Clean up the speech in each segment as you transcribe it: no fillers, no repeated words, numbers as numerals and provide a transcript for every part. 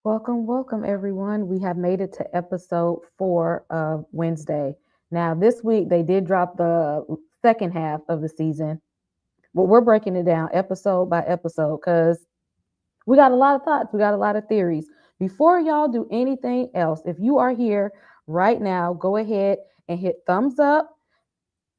Welcome, welcome, everyone. We have made it to episode 4 of Wednesday. Now, this week they did drop the second half of the season, but we're breaking it down episode by episode because we got a lot of thoughts, we got a lot of theories. Before y'all do anything else, if you are here right now, go ahead and hit thumbs up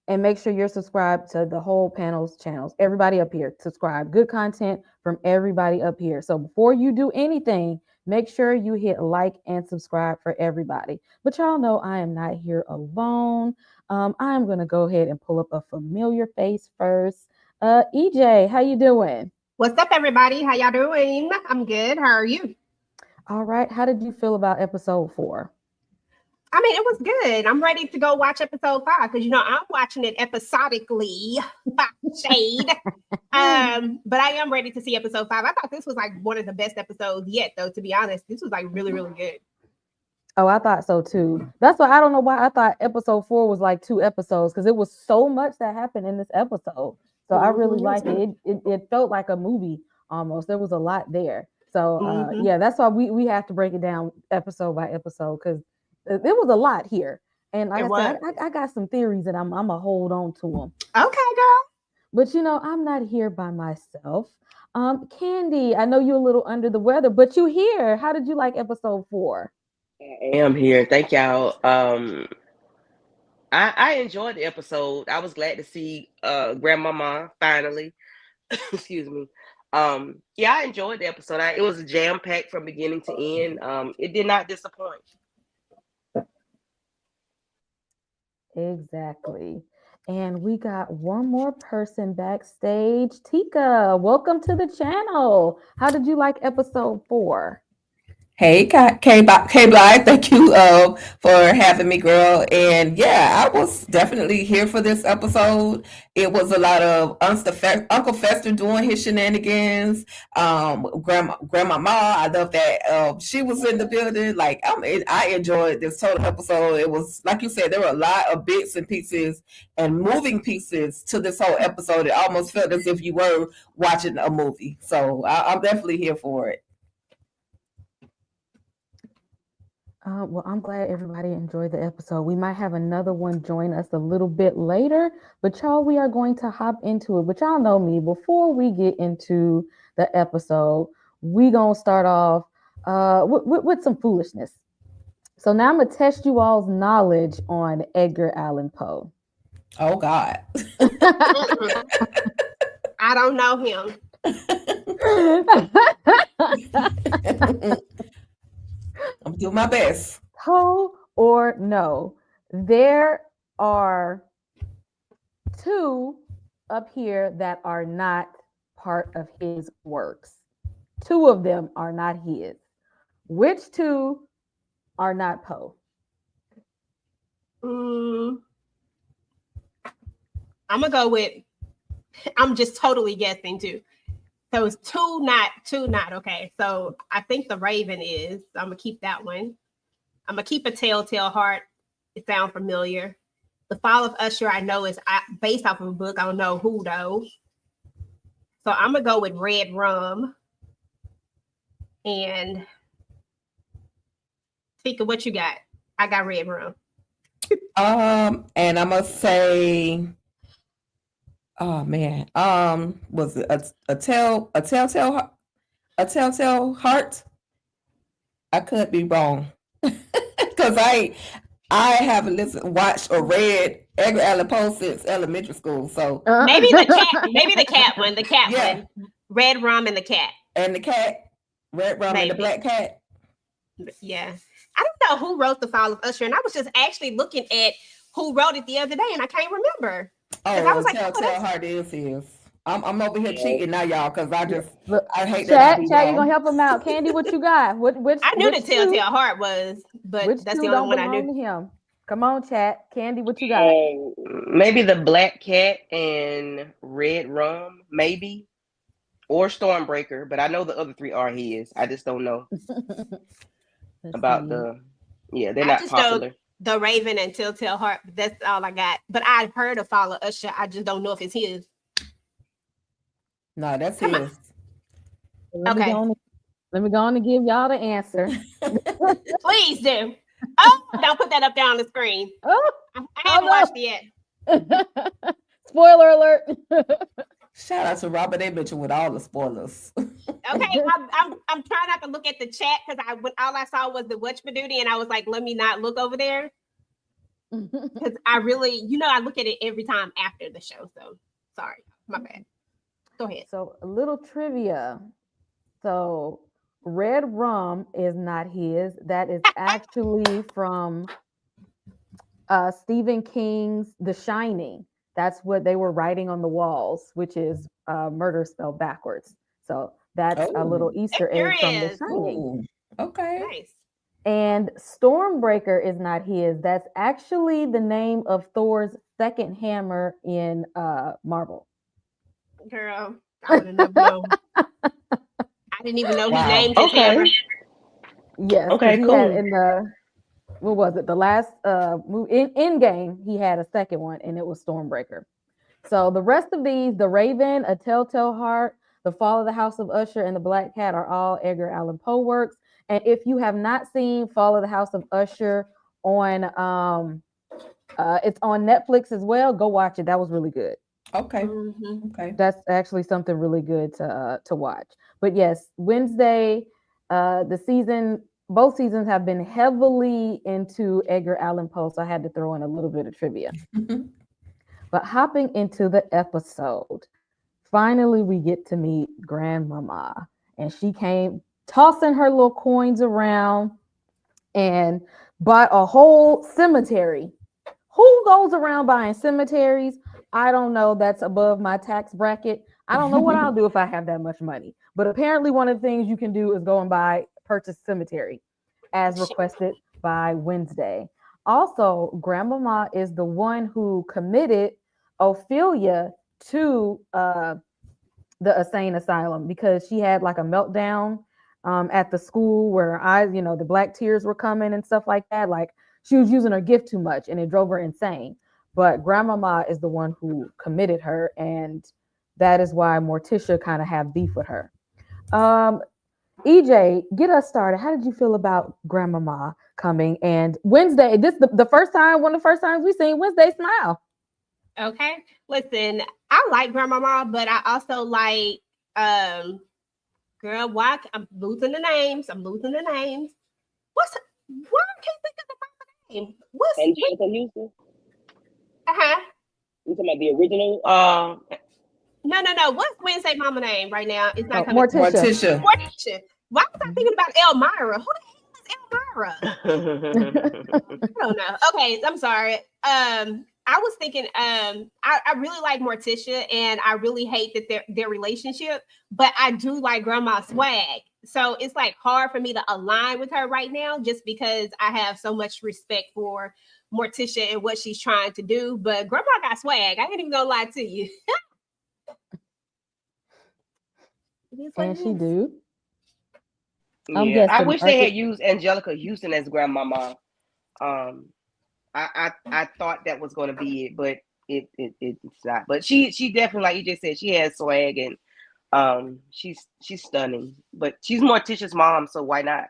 and make sure you're subscribed to the whole panel's channels. Everybody up here, subscribe. Good content from everybody up here. So before you do anything, make sure you hit like and subscribe for everybody. But y'all know I am not here alone. I'm gonna go ahead and pull up a familiar face first. EJ, how you doing? What's up, everybody? How y'all doing? I'm good. How are you? All right. How did you feel about episode 4? I mean, it was good. I'm ready to go watch episode 5 because I'm watching it episodically. Shade. But I am ready to see episode 5. I thought this was like one of the best episodes yet, though. To be honest, this was like really, really good. Oh, I thought so too. That's why I don't know why I thought episode 4 was like 2 episodes because it was so much that happened in this episode. So I really liked it. It felt like a movie almost. There was a lot there. So yeah, that's why we have to break it down episode by episode because there was a lot here. And like I said, I got some theories and I'm gonna hold on to them. Okay, girl. But I'm not here by myself. Candy, I know you're a little under the weather, but you here. How did you like episode 4? I am here. Thank y'all. I enjoyed the episode. I was glad to see grandmama finally. Excuse me. Yeah, I enjoyed the episode. It was jam packed from beginning to end. It did not disappoint. Exactly. And we got one more person backstage. Tika, welcome to the channel. How did you like episode 4? Hey, Bly, thank you for having me, girl. And yeah, I was definitely here for this episode. It was a lot of Uncle Fester doing his shenanigans. Grandma Ma, I love that she was in the building. Like I enjoyed this total episode. It was like you said, there were a lot of bits and pieces and moving pieces to this whole episode. It almost felt as if you were watching a movie. So I'm definitely here for it. Well, I'm glad everybody enjoyed the episode. We might have another one join us a little bit later, but y'all, we are going to hop into it. But y'all know me, before we get into the episode, we going to start off with some foolishness. So now I'm going to test you all's knowledge on Edgar Allan Poe. Oh, God. I don't know him. I'm doing my best. Poe or no? There are 2 up here that are not part of his works. 2 of them are not his. Which 2 are not Poe? I'm gonna go with. I'm just totally guessing too. So it's two not okay. So I think the Raven is. So I'm gonna keep that one. I'm gonna keep a Telltale Heart. It sounds familiar. The Fall of Usher, I know is based off of a book. I don't know who though. So I'm gonna go with Red Rum. And Tika, what you got? I got Red Rum. And I'm gonna say, oh man, was it a telltale heart? I could be wrong because I haven't watched or read Edgar Allan Poe since elementary school. So maybe the cat one, one, Red Rum and the cat, Red Rum and the black cat. Yeah, I don't know who wrote The Fall of Usher, and I was just actually looking at who wrote it the other day, and I can't remember. Oh, I was like, Telltale Heart is his. I'm over here cheating now, y'all, because I hate that. Chat, you gonna help him out. Candy, what you got? I knew the Telltale Heart was, but that's the only one I knew. To him. Come on, chat. Candy, what you got? Maybe the Black Cat and Red Rum, maybe, or Stormbreaker. But I know the other 3 are his. I just don't know about the. Yeah, they're not popular. Know the Raven and Telltale Heart. That's all I got. But I've heard of Fall of Usher. I just don't know if it's his. No, that's his. Okay. Let me go on and give y'all the answer. Please do. Oh, don't put that up there on the screen. Oh, I haven't watched it yet. spoiler alert. Shout out to Robert A. Mitchell with all the spoilers. Okay, I'm trying not to look at the chat because all I saw was the Watch Duty, and I was like, let me not look over there because I really, I look at it every time after the show. So sorry, my bad. Go ahead. So a little trivia. So Red Rum is not his. That is actually from Stephen King's The Shining. That's what they were writing on the walls, which is murder spelled backwards. So that's a little Easter egg from The Shining. Ooh, okay. Nice. And Stormbreaker is not his. That's actually the name of Thor's second hammer in Marvel. Girl, I wouldn't have known. I didn't even know he named his hammer. Yes. Okay, he cool. had in the what was it? The last movie in game, he had a second one, and it was Stormbreaker. So the rest of these, The Raven, A Telltale Heart, The Fall of the House of Usher, and The Black Cat are all Edgar Allan Poe works. And if you have not seen Fall of the House of Usher on it's on Netflix as well, go watch it. That was really good. Okay. Mm-hmm. Okay. That's actually something really good to watch. But yes, Wednesday, both seasons have been heavily into Edgar Allan Poe, so I had to throw in a little bit of trivia. But hopping into the episode, finally we get to meet Grandmama, and she came tossing her little coins around and bought a whole cemetery. Who goes around buying cemeteries? I don't know. That's above my tax bracket. I don't know what I'll do if I have that much money. But apparently one of the things you can do is go and purchase cemetery as requested by Wednesday. Also, Grandmama is the one who committed Ophelia to the insane asylum because she had like a meltdown at the school where the black tears were coming and stuff like that. Like she was using her gift too much and it drove her insane. But Grandmama is the one who committed her, and that is why Morticia kind of have beef with her. EJ, get us started. How did you feel about Grandmama coming? And Wednesday, this one of the first times we seen Wednesday smile. Okay. Listen, I like Grandmama, but I also like girl, why I'm losing the names. Why I can't think of the name? Angelica Houston? Uh-huh. You talking about the original? No. What's Wednesday mama name right now? It's not coming. Morticia. Why was I thinking about Elmira? Who the hell is Elmira? I don't know. Okay, I'm sorry. I was thinking, I really like Morticia, and I really hate that their relationship, but I do like Grandma's swag. So it's like hard for me to align with her right now, just because I have so much respect for Morticia and what she's trying to do. But Grandma got swag. I ain't even gonna lie to you. And she do. Yeah, I wish they had used Angelica Houston as Grandmama. I thought that was going to be it, but it's not. But she definitely, like you just said, she has swag, and she's stunning. But she's Morticia's mom, so why not?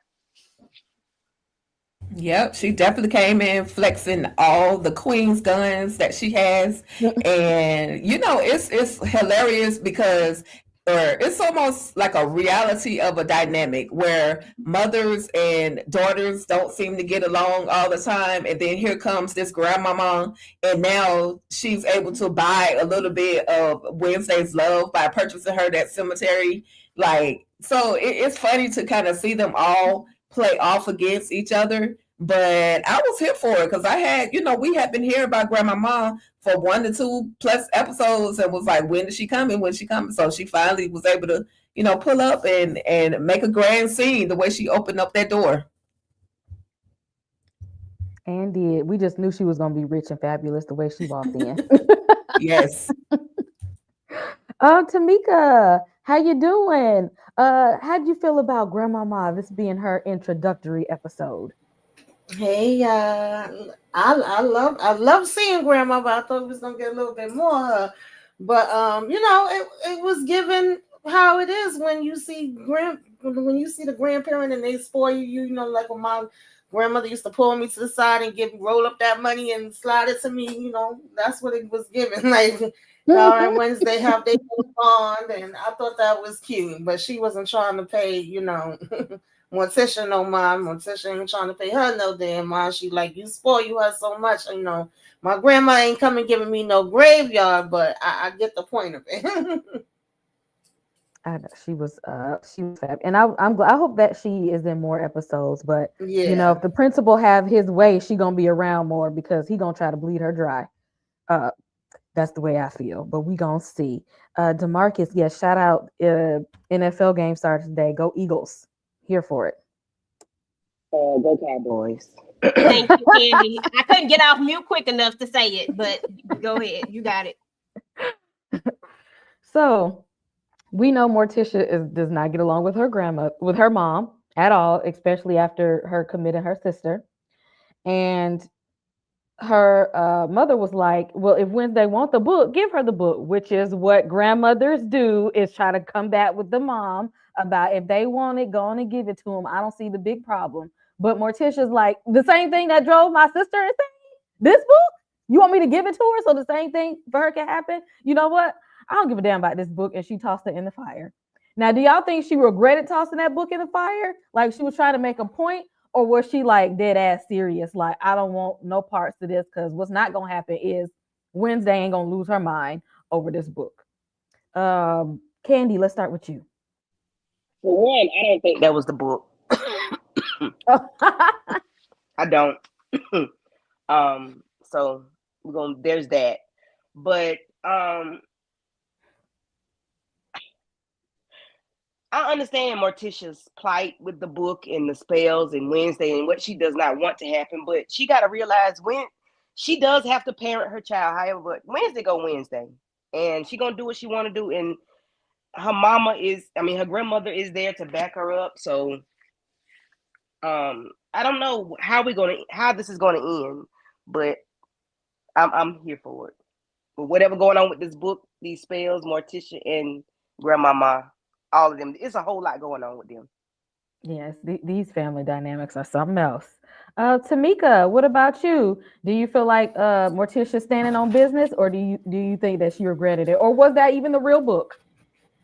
Yep, she definitely came in flexing all the queen's guns that she has, and it's hilarious because it's almost like a reality of a dynamic where mothers and daughters don't seem to get along all the time, and then here comes this grandmama, and now she's able to buy a little bit of Wednesday's love by purchasing her that cemetery. Like, so it's funny to kind of see them all play off against each other. But I was here for it because I had, we had been hearing about Grandmama for 1 to 2+ episodes, and was like, when is she coming? When she coming? So she finally was able to, pull up and make a grand scene the way she opened up that door. And did. We just knew she was going to be rich and fabulous the way she walked in. Yes. Tamika, how you doing? How'd you feel about Grandmama, this being her introductory episode? Hey, I love seeing Grandma, but I thought we was gonna get a little bit more of her. But it was given how it is when you see when you see the grandparent and they spoil you, you know, like when my grandmother used to pull me to the side and roll up that money and slide it to me, you know, that's what it was given. Like, on Wednesday have their bond, and I thought that was cute, but she wasn't trying to pay, you know, Morticia no mind. Morticia ain't trying to pay her no damn mind. She like, you spoil her so much, you know. My grandma ain't coming giving me no graveyard, but I get the point of it. I know she was fab, and I'm glad. I hope that she is in more episodes. But Yeah. you know, if the principal have his way, she gonna be around more because he gonna try to bleed her dry. That's the way I feel. But we gonna see. DeMarcus, yes, shout out. NFL game started today. Go Eagles! Here for it. Go Cowboys. Thank you, Candy. I couldn't get off mute quick enough to say it, but go ahead. You got it. So we know Morticia does not get along with her mom at all, especially after her committing her sister. And her mother was like, well, if Wednesday want the book, give her the book, which is what grandmothers do, is try to combat with the mom about if they want it, go on and give it to them. I don't see the big problem. But Morticia's like, the same thing that drove my sister insane. This book? You want me to give it to her so the same thing for her can happen? You know what? I don't give a damn about this book. And she tossed it in the fire. Now, do y'all think she regretted tossing that book in the fire? Like she was trying to make a point? Or was she like dead ass serious? Like, I don't want no parts of this, because what's not going to happen is Wednesday ain't going to lose her mind over this book. Candy, let's start with you. For one, I don't think that was the book. I don't. So there's that. But I understand Morticia's plight with the book and the spells and Wednesday and what she does not want to happen, but she got to realize when she does have to parent her child. However, but Wednesday go Wednesday, and she gonna do what she want to do, and her grandmother is there to back her up. So, I don't know how this is gonna end, but I'm here for it. But whatever going on with this book, these spells, Morticia and Grandmama, all of them, it's a whole lot going on with them. Yes, these family dynamics are something else. Tamika, what about you? Do you feel like Morticia standing on business, or do you think that she regretted it, or was that even the real book?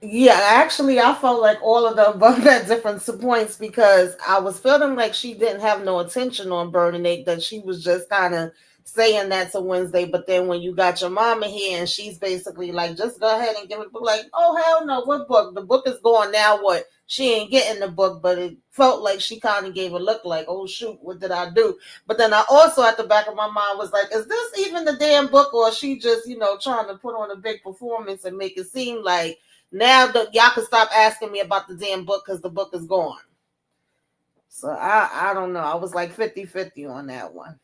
Yeah, actually, I felt like all of them above at different points, because I was feeling like she didn't have no attention on Bernadette, that she was just kind of saying that to Wednesday. But then when you got your mama here and she's basically like, just go ahead and give it a book, like, oh, hell no, what book? The book is going now, what? She ain't getting the book, but it felt like she kind of gave a look like, oh, shoot, what did I do? But then I also, at the back of my mind, was like, is this even the damn book, or is she just, trying to put on a big performance and make it seem like now y'all can stop asking me about the damn book because the book is gone. So I don't know. I was like 50-50 on that one.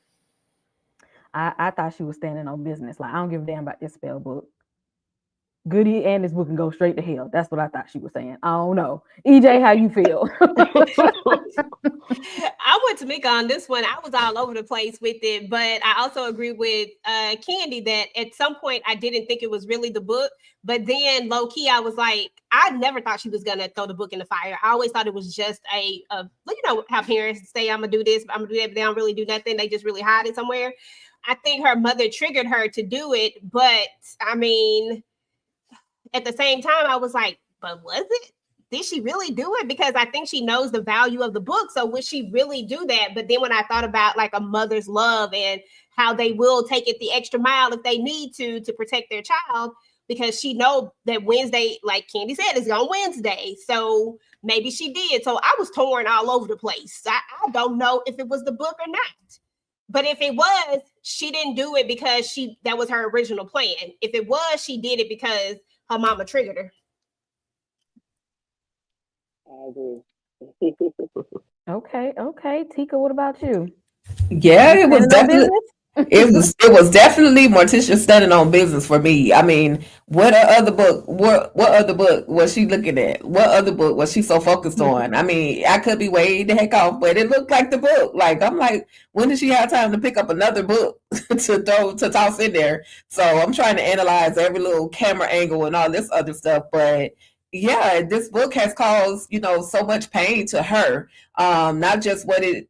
I thought she was standing on business. Like, I don't give a damn about this spell book. Goody and this book can go straight to hell. That's what I thought she was saying. I don't know. EJ, how you feel? I went to Mika on this one. I was all over the place with it, but I also agree with Candy that at some point I didn't think it was really the book, but then low key I was like, I never thought she was gonna throw the book in the fire. I always thought it was just you know how parents say, I'm gonna do this, I'm gonna do that, but they don't really do nothing. They just really hide it somewhere. I think her mother triggered her to do it, but I mean, at the same time, I was like, but was it? Did she really do it? Because I think she knows the value of the book. So would she really do that? But then when I thought about like a mother's love and how they will take it the extra mile if they need to protect their child, because she know that Wednesday, like Candy said, is on Wednesday. So maybe she did. So I was torn all over the place. I don't know if it was the book or not. But if it was, she didn't do it because that was her original plan. If it was, she did it because her mama triggered her. I agree. Okay. Tika, what about you? Yeah, it was definitely it was definitely Morticia standing on business for me. I mean, what other book was she looking at? What other book was she so focused on? I mean, I could be way the heck off, but it looked like the book. Like, I'm like, when did she have time to pick up another book to toss in there? So I'm trying to analyze every little camera angle and all this other stuff, but yeah, this book has caused, so much pain to her. Not just what the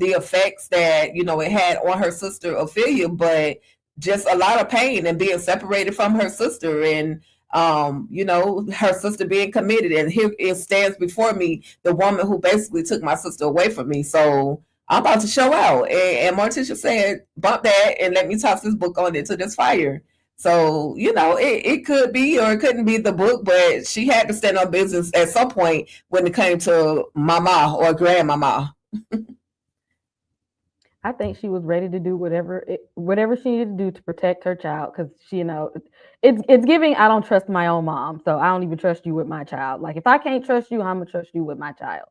effects that, it had on her sister Ophelia, but just a lot of pain and being separated from her sister, and her sister being committed. And here it stands before me, the woman who basically took my sister away from me. So I'm about to show out. And Morticia said, bump that and let me toss this book on into this fire. So, it could be or it couldn't be the book, but she had to stand on business at some point when it came to mama or grandmama. I think she was ready to do whatever she needed to do to protect her child, because she, it's giving, I don't trust my own mom, so I don't even trust you with my child. Like, if I can't trust you, I'm gonna trust you with my child.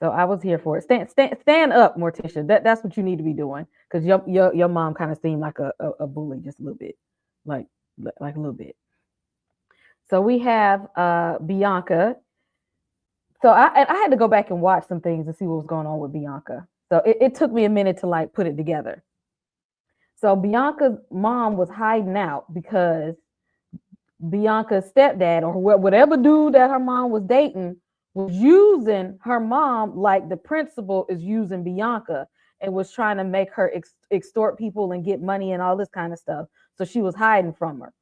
So I was here for it. Stand up, Morticia. That's what you need to be doing, because your mom kind of seemed like a bully, just a little bit, like a little bit. So we have Bianca. So I had to go back and watch some things to see what was going on with Bianca. So it took me a minute to like put it together. So Bianca's mom was hiding out because Bianca's stepdad, or whatever dude that her mom was dating, was using her mom like the principal is using Bianca, and was trying to make her extort people and get money and all this kind of stuff. So she was hiding from her.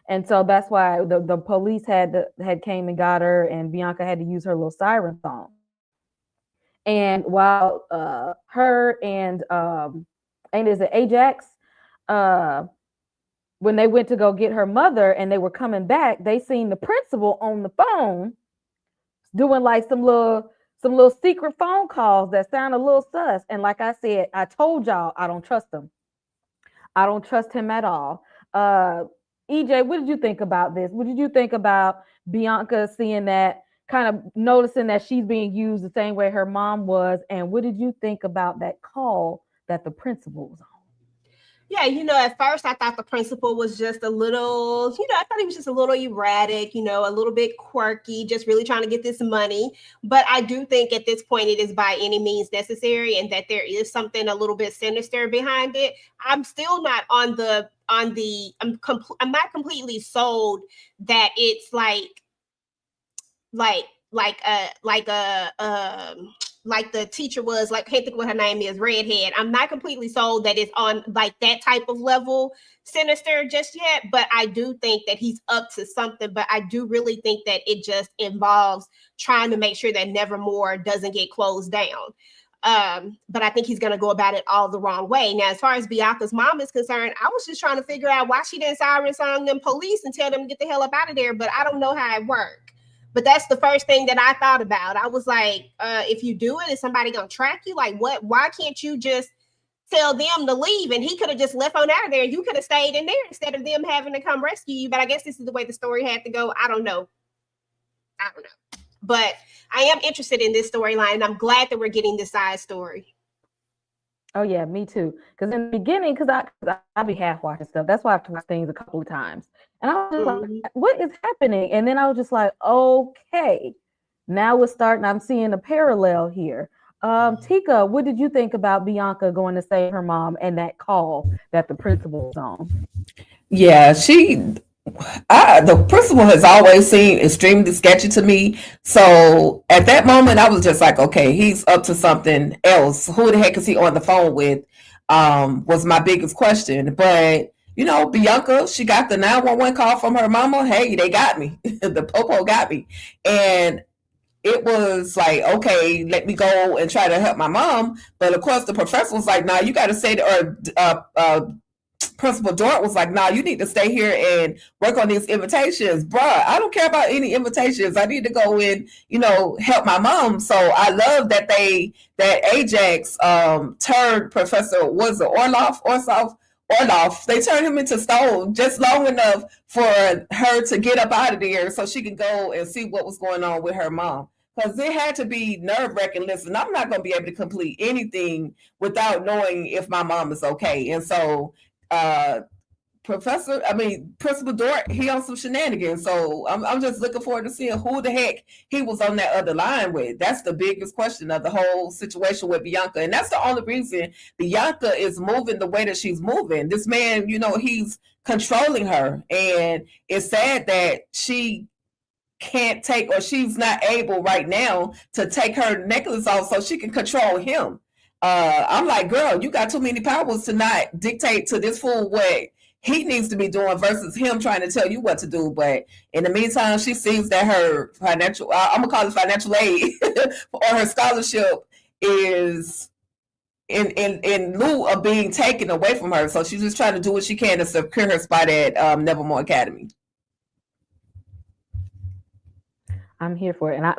And so that's why the police had came and got her, and Bianca had to use her little siren song. And while her and is it Ajax, when they went to go get her mother and they were coming back, they seen the principal on the phone doing like some little secret phone calls that sound a little sus. And like I said, I told y'all I don't trust him. I don't trust him at all. EJ, what did you think about this? What did you think about Bianca seeing that, kind of noticing that she's being used the same way her mom was? And what did you think about that call that the principal was on? Yeah, at first I thought the principal was just a little, I thought he was just a little erratic, a little bit quirky, just really trying to get this money. But I do think at this point it is by any means necessary, and that there is something a little bit sinister behind it. I'm still not on the I'm not completely sold that it's like the teacher was, like, I can't think what her name is, redhead. I'm not completely sold that it's on like that type of level sinister just yet, but I do think that he's up to something. But I do really think that it just involves trying to make sure that Nevermore doesn't get closed down. But I think he's going to go about it all the wrong way. Now, as far as Bianca's mom is concerned, I was just trying to figure out why she didn't siren song them police and tell them to get the hell up out of there, but I don't know how it worked. But that's the first thing that I thought about. I was like, if you do it, is somebody going to track you? Like, what? Why can't you just tell them to leave? And he could have just left on out of there, and you could have stayed in there instead of them having to come rescue you. But I guess this is the way the story had to go. I don't know. But I am interested in this storyline, and I'm glad that we're getting this side story. Oh yeah, me too. Because in the beginning, because I be half watching stuff. That's why I've watched things a couple of times, and I was just like, "What is happening?" And then I was just like, "Okay, now we're starting. I'm seeing a parallel here." Tika, what did you think about Bianca going to save her mom and that call that the principal was on? Yeah, the principal has always seemed extremely sketchy to me. So at that moment, I was just like, okay, he's up to something else. Who the heck is he on the phone with? Was my biggest question. But, Bianca, she got the 911 call from her mama. Hey, they got me. The popo got me. And it was like, okay, let me go and try to help my mom. But of course, the professor was like, nah, you got to say Principal Dort was like, nah, you need to stay here and work on these invitations. Bruh, I don't care about any invitations. I need to go and, help my mom. So I love that Ajax turned Professor, was it Orloff, they turned him into stone just long enough for her to get up out of there so she could go and see what was going on with her mom. Because it had to be nerve-wracking. Listen, I'm not going to be able to complete anything without knowing if my mom is okay. And so Principal Dort, he on some shenanigans. So I'm just looking forward to seeing who the heck he was on that other line with. That's the biggest question of the whole situation with Bianca. And that's the only reason Bianca is moving the way that she's moving. This man, he's controlling her. And it's sad that she can't take, or she's not able right now to take her necklace off so she can control him. I'm like, girl, you got too many powers to not dictate to this fool what he needs to be doing versus him trying to tell you what to do. But in the meantime, she sees that her financial, I'm gonna call it financial aid or her scholarship is in lieu of being taken away from her. So she's just trying to do what she can to secure her spot at Nevermore Academy. I'm here for it. And I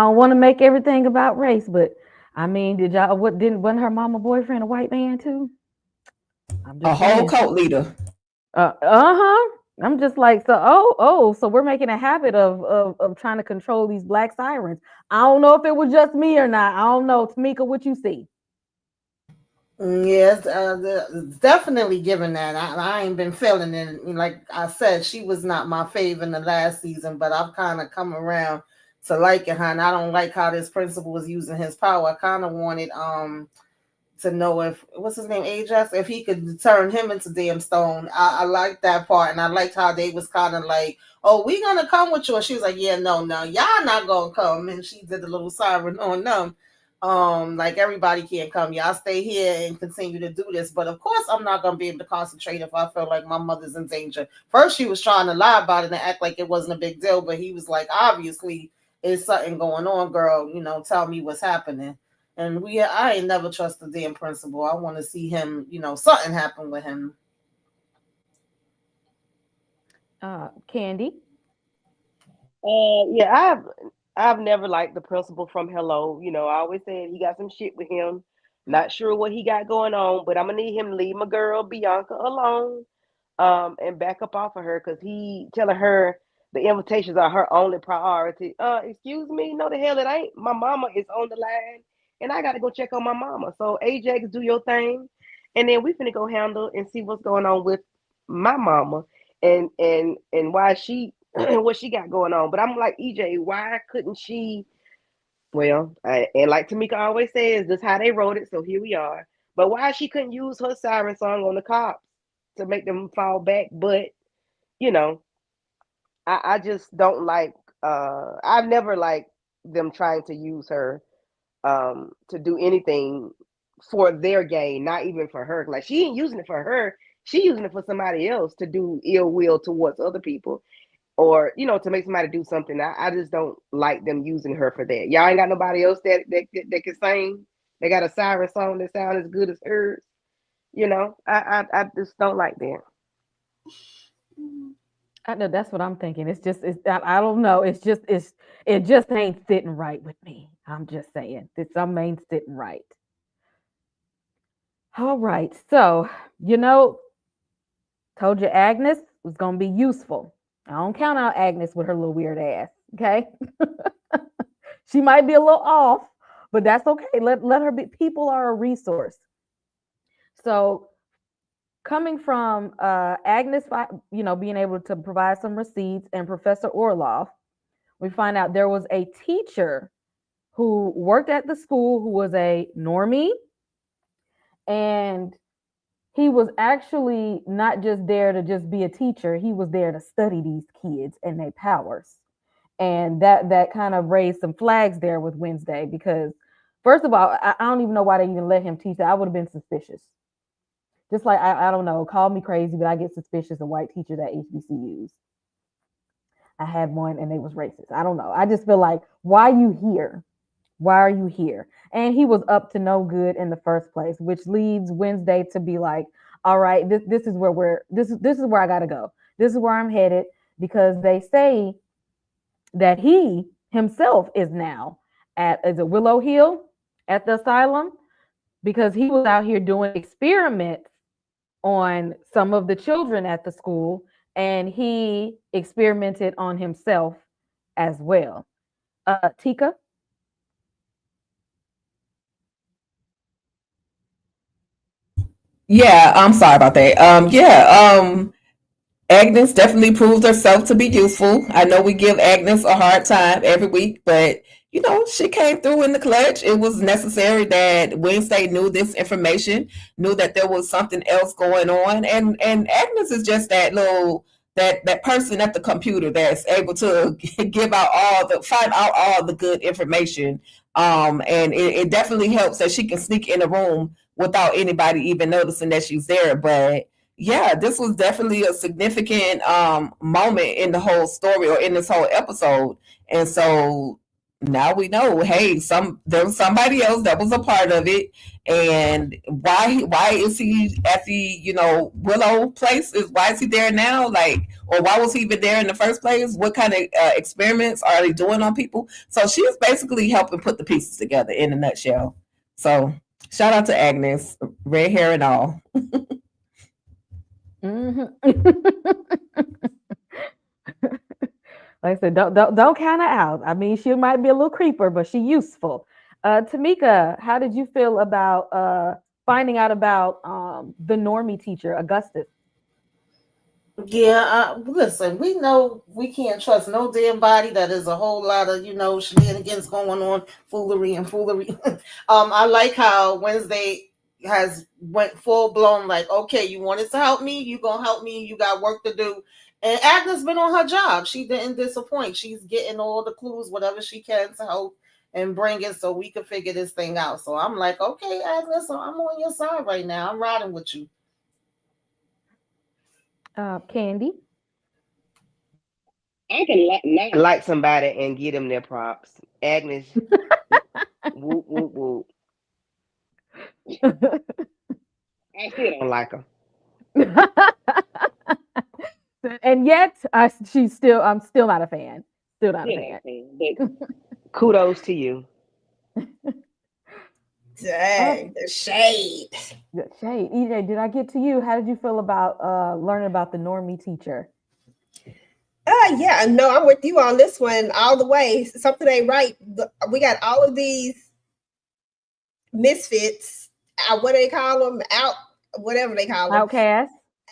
don't want to make everything about race, but I mean, wasn't her mama boyfriend a white man too? A whole cult leader. I'm just like, so we're making a habit of trying to control these black sirens. I don't know if it was just me or not. I don't know. Tamika, what you see? Yes, definitely given that. I ain't been feeling it. Like I said, she was not my fave in the last season, but I've kind of come around to liking her, and I don't like how this principal was using his power. I kind of wanted to know if, what's his name, Ajax, if he could turn him into damn stone. I liked that part, and I liked how they was kind of like, oh, we gonna come with you, and she was like, yeah, no, y'all not gonna come, and she did the little siren on them. Like everybody can't come. Y'all stay here and continue to do this. But of course, I'm not gonna be able to concentrate if I feel like my mother's in danger. First, she was trying to lie about it and act like it wasn't a big deal, but he was like, obviously, there's something going on, girl. Tell me what's happening. And I ain't never trust the damn principal. I want to see him, something happen with him. Candy. Yeah, I've never liked the principal from Hello. I always said he got some shit with him. Not sure what he got going on, but I'm gonna need him to leave my girl Bianca alone, and back up off of her because he telling her the invitations are her only priority. Excuse me, no the hell it ain't. My mama is on the line, and I gotta go check on my mama. So Ajax, do your thing, and then we finna go handle and see what's going on with my mama and why she what she got going on. But I'm like, EJ, why couldn't she? Well, and like Tamika always says, this how they wrote it, so here we are. But why she couldn't use her siren song on the cops to make them fall back? But I just don't like. I've never liked them trying to use her to do anything for their gain, not even for her. Like she ain't using it for her. She using it for somebody else to do ill will towards other people. Or to make somebody do something. I just don't like them using her for that. Y'all ain't got nobody else that can sing. They got a siren song that sounds as good as hers. I just don't like that. I know that's what I'm thinking. I don't know. It just ain't sitting right with me. I'm just saying some ain't sitting right. All right, so told you Agnes was gonna be useful. I don't count out Agnes with her little weird ass. Okay. She might be a little off, but that's okay. Let her be. People are a resource. So coming from Agnes, being able to provide some receipts, and Professor Orloff, we find out there was a teacher who worked at the school who was a normie, and he was actually not just there to just be a teacher. He was there to study these kids and their powers. And that kind of raised some flags there with Wednesday, because first of all, I don't even know why they even let him teach that. I would have been suspicious. Just like, I don't know, call me crazy, but I get suspicious of white teachers at HBCUs. I had one and they was racist. I don't know. I just feel like, why are you here? Why are you here? And he was up to no good in the first place, which leads Wednesday to be like, all right, this is where this is where I gotta go. This is where I'm headed, because they say that he himself is now at Willow Hill at the asylum, because he was out here doing experiments on some of the children at the school, and he experimented on himself as well. Tika? Yeah, I'm sorry about that. Agnes definitely proved herself to be useful. I know we give Agnes a hard time every week, but she came through in the clutch. It was necessary that Wednesday knew this information, knew that there was something else going on, and Agnes is just that person at the computer that's able to find out all the good information. And it definitely helps that she can sneak in a room without anybody even noticing that she's there. But yeah, this was definitely a significant moment in the whole story, or in this whole episode. And so now we know, hey, there was somebody else that was a part of it. And why is he at the Willow place? Why is he there now? Or why was he even there in the first place? What kind of experiments are they doing on people? So she is basically helping put the pieces together in a nutshell. So shout out to Agnes, red hair and all. Like I said, don't count her out. I mean, she might be a little creeper, but she's useful. Tamika, how did you feel about finding out about the normie teacher, Augustus? Yeah, listen, we know we can't trust no damn body. That is a whole lot of, shenanigans going on, foolery. I like how Wednesday has went full blown, like, okay, you wanted to help me, you gonna help me, you got work to do. And Agnes been on her job. She didn't disappoint. She's getting all the clues, whatever she can, to help and bring it so we can figure this thing out. So I'm like, okay, Agnes, so I'm on your side right now. I'm riding with you. Candy? I can not like somebody and give them their props. Agnes, whoop, whoop, whoop. I still don't like her. And yet, I'm still not a fan. Still not a fan. But kudos to you. Dang, the shade. The shade. EJ, did I get to you? How did you feel about learning about the normie teacher? Yeah, no, I'm with you on this one all the way. Something ain't right. We got all of these misfits. What do they call them? Whatever they call them.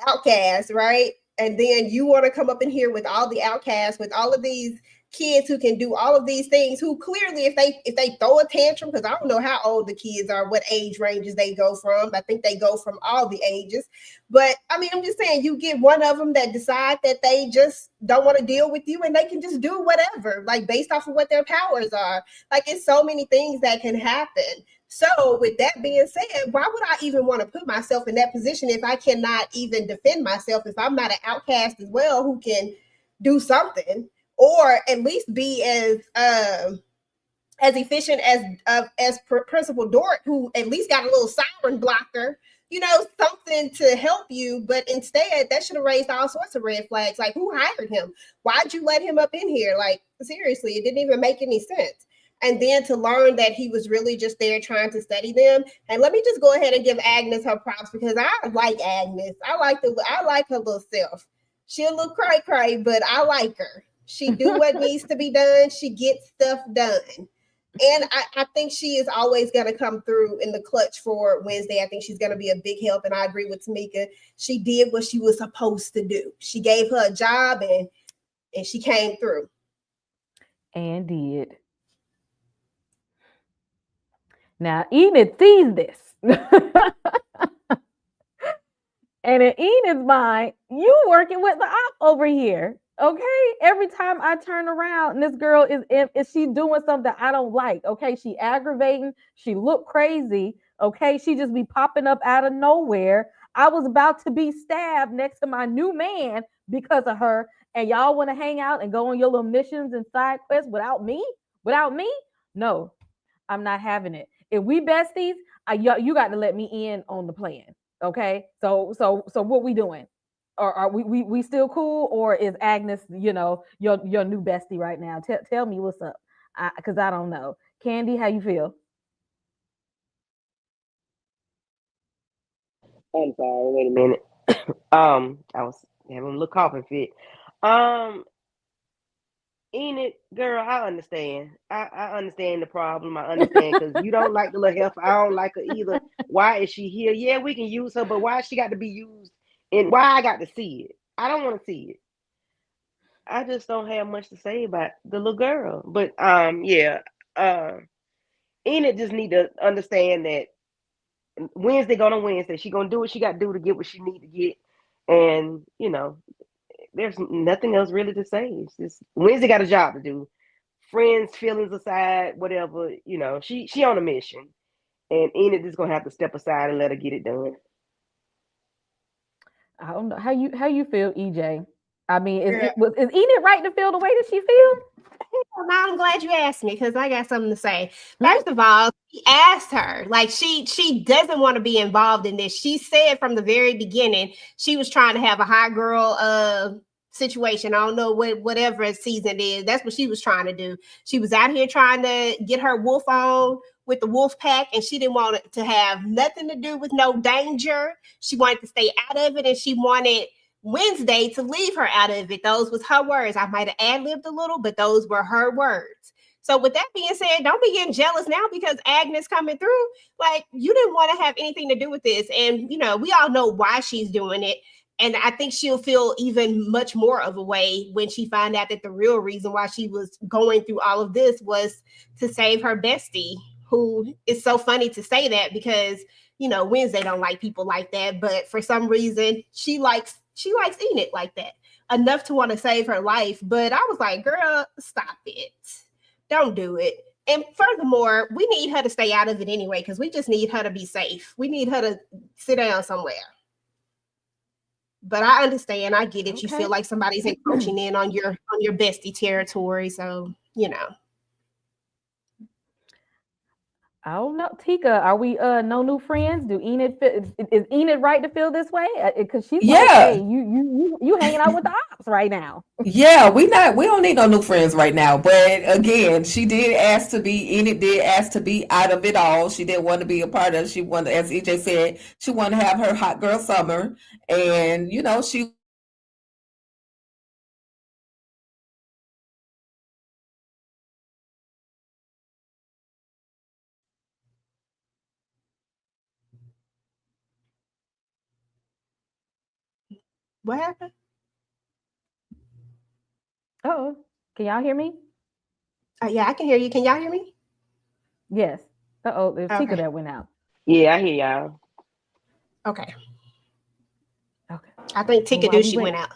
Outcasts, right? And then you want to come up in here with all the outcasts, with all of these kids who can do all of these things, who clearly, if they throw a tantrum, because I don't know how old the kids are, what age ranges they go from. I think they go from all the ages. But I mean, I'm just saying, you get one of them that decide that they just don't want to deal with you, and they can just do whatever, like based off of what their powers are. Like, it's so many things that can happen. So with that being said, why would I even want to put myself in that position if I cannot even defend myself, if I'm not an outcast as well who can do something, or at least be as efficient as Principal Dort, who at least got a little siren blocker, something to help you. But instead, that should have raised all sorts of red flags. Like, who hired him? Why'd you let him up in here? Like, seriously, it didn't even make any sense. And then to learn that he was really just there trying to study them. And let me just go ahead and give Agnes her props, because I like Agnes. I like her little self. She a little cray, but I like her. She do what needs to be done. She gets stuff done. And I think she is always going to come through in the clutch for Wednesday. I think she's going to be a big help. And I agree with Tamika. She did what she was supposed to do. She gave her a job, and she came through. And did. Now, Enid sees this. And in Enid's mind, you working with the op over here. Okay? Every time I turn around, and this girl is she doing something I don't like. Okay? She aggravating. She look crazy. Okay? She just be popping up out of nowhere. I was about to be stabbed next to my new man because of her. And y'all want to hang out and go on your little missions and side quests without me? Without me? No, I'm not having it. If we besties, you got to let me in on the plan. Okay, so what we doing? Or are we still cool? Or is Agnes, your new bestie right now? Tell me what's up, because I don't know. Candy, how you feel? I'm sorry. Wait a minute. I was having a little coughing fit. Enid, girl, I understand. I understand the problem. I understand, because you don't like the little heifer. I don't like her either. Why is she here? Yeah, we can use her, but why she got to be used? And why I got to see it? I don't want to see it. I just don't have much to say about the little girl. But yeah, Enid just need to understand that Wednesday gonna Wednesday. She gonna do what she got to do to get what she need to get, and there's nothing else really to say. It's just Wednesday got a job to do. Friends, feelings aside, whatever. She on a mission, and Enid is gonna have to step aside and let her get it done. I don't know how you feel, EJ. I mean, is Yeah. is Enid right to feel the way that she feels? Well, now I'm glad you asked me because I got something to say. First of all, he asked her, like she doesn't want to be involved in this. She said from the very beginning she was trying to have a hot girl situation. I don't know whatever season it is. That's what she was trying to do. She was out here trying to get her wolf on with the wolf pack, and she didn't want it to have nothing to do with no danger. She wanted to stay out of it, and she wanted Wednesday to leave her out of it. Those was her words. I might have ad-libbed a little, but those were her words. So with that being said, don't be getting jealous now because Agnes coming through. Like, you didn't want to have anything to do with this. And, we all know why she's doing it. And I think she'll feel even much more of a way when she find out that the real reason why she was going through all of this was to save her bestie, who is so funny to say that because, Wednesday don't like people like that. But for some reason, she likes Enid like that enough to want to save her life. But I was like, girl, stop it. Don't do it. And furthermore, we need her to stay out of it anyway, because we just need her to be safe. We need her to sit down somewhere. But I understand. I get it. Okay. You feel like somebody's encroaching in on your bestie territory. So, I don't know, Tika. Are we no new friends? Is Enid right to feel this way? Because she's like, hey, you hanging out with the ops right now. Yeah, we don't need no new friends right now. But again, Enid did ask to be out of it all. She didn't want to be a part of it. She wanted, as EJ said, she wanted to have her hot girl summer, and she. What happened? Oh, can y'all hear me? Yeah, I can hear you. Can y'all hear me? Yes. There's Tika that went out. Yeah, I hear y'all. Okay. I think Tika knew she went out.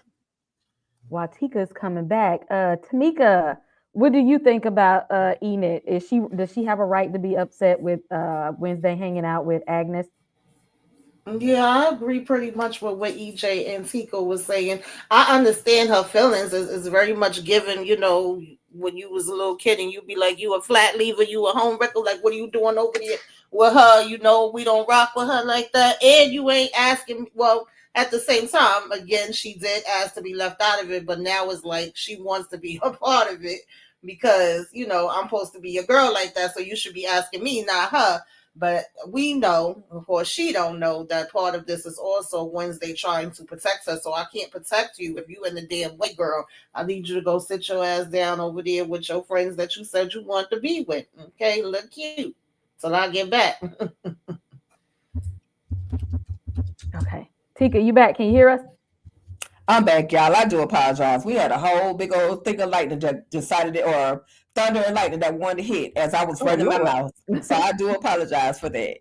While Tika's coming back, Tamika, what do you think about Enid? Does she have a right to be upset with Wednesday hanging out with Agnes? Yeah, I agree pretty much with what EJ and Tika was saying. I understand her feelings is very much given, when you was a little kid and you'd be like, you a flat leaver, you a home wrecker, like, what are you doing over there with her? We don't rock with her like that. And you ain't asking, well, at the same time, again, she did ask to be left out of it, but now it's like she wants to be a part of it because, I'm supposed to be a girl like that, so you should be asking me, not her. But we know, of course, she don't know that part of this is also Wednesday trying to protect her. So I can't protect you if you in the damn way, girl. I need you to go sit your ass down over there with your friends that you said you want to be with. Okay, look cute. Till I get back. Okay. Tika, you back? Can you hear us? I'm back, y'all. I do apologize. We had a whole big old thing of lightning that decided it, or thunder and lightning that wanted to hit as I was running my mouth. So I do apologize for that.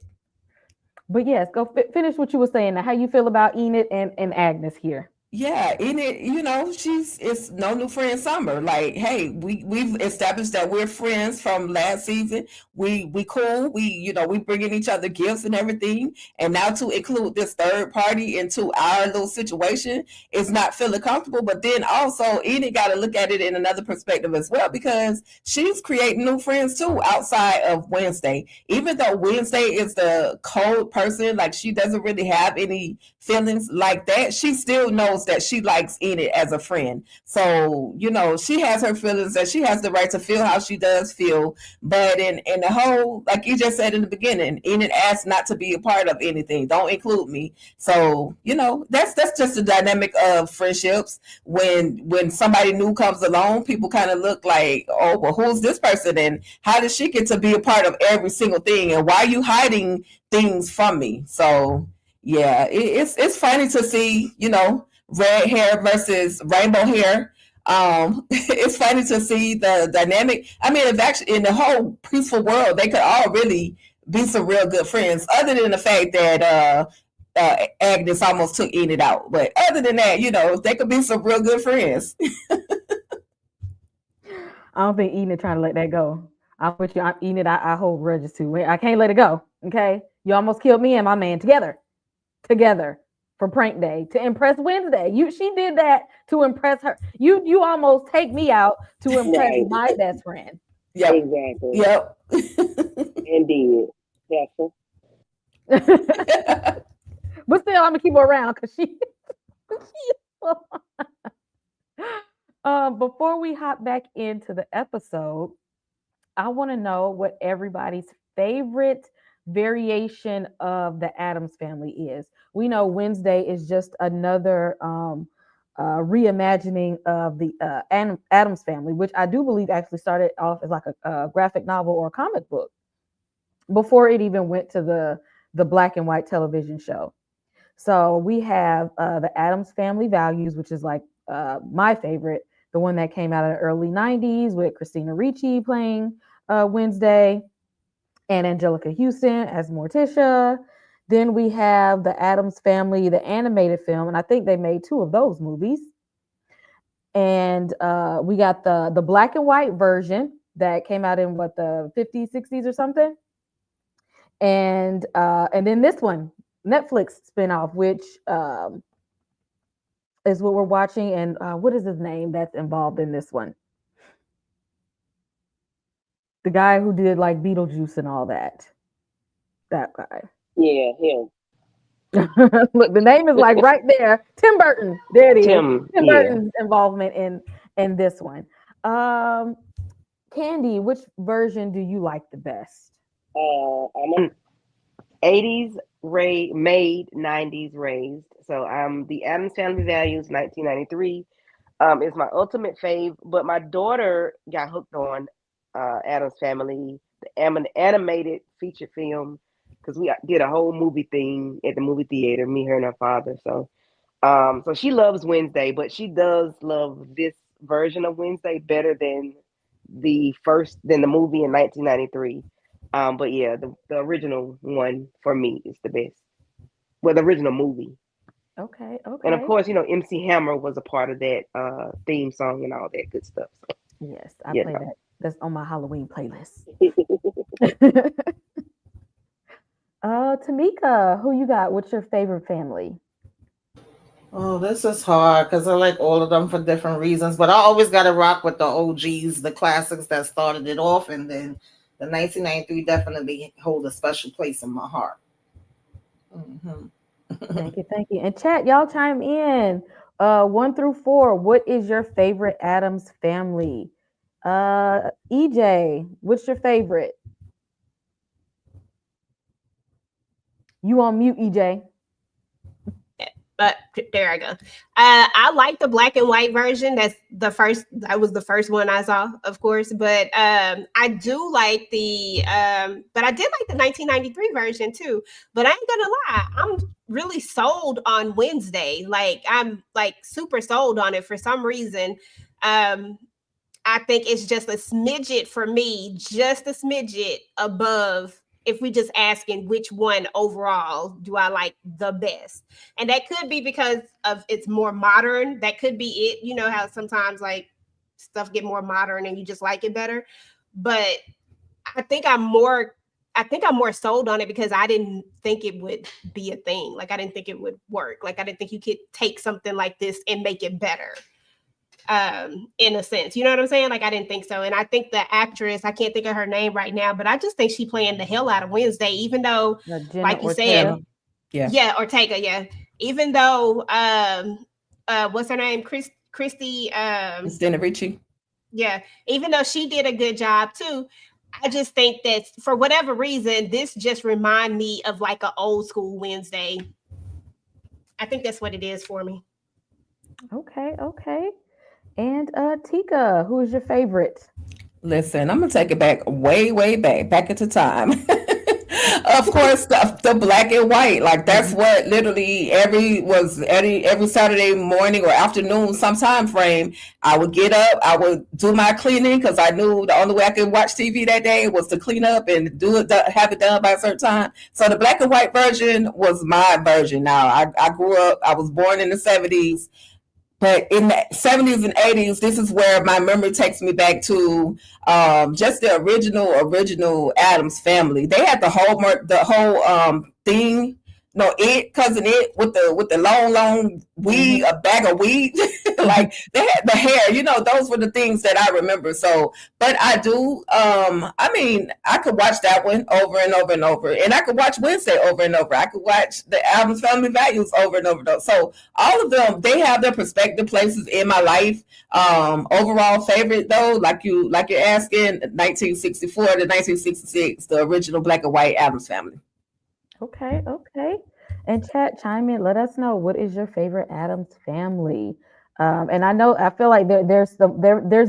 But yes, go finish what you were saying. Now, how you feel about Enid and Agnes here? Yeah, Enid, it's no new friend summer. Like, hey, we've established that we're friends from last season. We cool. We bringing each other gifts and everything. And now to include this third party into our little situation is not feeling comfortable. But then also Enid got to look at it in another perspective as well, because she's creating new friends too outside of Wednesday. Even though Wednesday is the cold person, like she doesn't really have any feelings like that, she still knows that she likes Enid as a friend. So, she has her feelings and she has the right to feel how she does feel. But in the whole, like you just said in the beginning, Enid asked not to be a part of anything. Don't include me. So, that's just the dynamic of friendships. When somebody new comes along, people kind of look like, oh, well, who's this person? And how did she get to be a part of every single thing? And why are you hiding things from me? So yeah, it's funny to see, red hair versus rainbow hair. It's funny to see the dynamic. I mean, if actually in the whole peaceful world, they could all really be some real good friends, other than the fact that Agnes almost took Enid out. But other than that, they could be some real good friends. I don't think Enid trying to let that go. I'm with you. Enid, I hold grudges too. I can't let it go. Okay, you almost killed me and my man together for prank day to impress Wednesday. She did that to impress her. You almost take me out to impress Right. my best friend. Yep. Exactly. Yep. Indeed. Yes. But still, I'm gonna keep her around because she. Before we hop back into the episode, I want to know what everybody's favorite variation of the Addams Family is. We know Wednesday is just another reimagining of the Addams Family, which I do believe actually started off as like a graphic novel or a comic book before it even went to the black and white television show. So we have the Addams Family Values, which is like my favorite, the one that came out in the early 90s with Christina Ricci playing Wednesday and Angelica Houston as Morticia. Then we have the Addams Family, the animated film, and I think they made 2 of those movies. And we got the black and white version that came out in the 50s, 60s or something. And then this one, Netflix spinoff, which is what we're watching. And what is his name that's involved in this one? The guy who did like Beetlejuice and all that. That guy. Yeah, him. Look, the name is like right there. Tim Burton. There it is. Tim Burton's involvement in this one. Candy, which version do you like the best? I'm an 80s made, 90s raised. So the Addams Family Values 1993 is my ultimate fave. But my daughter got hooked on Addams Family, the animated feature film, because we did a whole movie thing at the movie theater, me, her, and her father. So she loves Wednesday, but she does love this version of Wednesday better than the movie in 1993. But yeah, the original one for me is the best. Well, the original movie. Okay. And of course, MC Hammer was a part of that theme song and all that good stuff. So, yes, I play that. That's on my Halloween playlist. Tamika, who you got? What's your favorite family? Oh, this is hard because I like all of them for different reasons, but I always got to rock with the OGs, the classics that started it off, and then the 1993 definitely hold a special place in my heart. Mm-hmm. Thank you. And chat, y'all chime in. 1 through 4, what is your favorite Addams Family? EJ, what's your favorite? You on mute, EJ. But there I go. I like the black and white version. That was the first one I saw, of course. But I do like but I did like the 1993 version too. But I ain't gonna lie, I'm really sold on Wednesday. Like I'm like super sold on it for some reason. I think it's just a smidget for me, just a smidget above. If we just asking which one overall do I like the best, and that could be because of it's more modern. That could be it. You know how sometimes like stuff get more modern and you just like it better. But I think I'm more sold on it because I didn't think it would be a thing. Like I didn't think it would work. Like I didn't think you could take something like this and make it better. In a sense, you know what I'm saying? Like I didn't think so. And I think the actress, I can't think of her name right now, but I just think she playing the hell out of Wednesday, even though like you Ortega. said, yeah, Ortega, yeah. Even though what's her name? Christy Christina Ricci. Yeah, even though she did a good job too, I just think that for whatever reason, this just remind me of like an old school Wednesday. I think that's what it is for me. Okay. And Tika, who is your favorite? Listen, I'm gonna take it back way back into time. Of course, the black and white, like that's what literally every Saturday morning or afternoon, some time frame, I would get up, I would do my cleaning because I knew the only way I could watch TV that day was to clean up and have it done by a certain time. So the black and white version was my version. Now I grew up, I was born in the 70s. But in the 70s and 80s, this is where my memory takes me back to just the original Addams Family. They had the whole thing. No, cousin it with the long weed, a bag of weed. Like they had the hair, those were the things that I remember. So, but I do, I mean, I could watch that one over and over and over, and I could watch Wednesday over and over. I could watch the Addams Family Values over and over. So all of them, they have their perspective places in my life. Overall favorite though, like you're asking, 1964 to 1966, the original black and white Addams Family. Okay. And chat, chime in. Let us know, what is your favorite Addams Family? And I feel like there's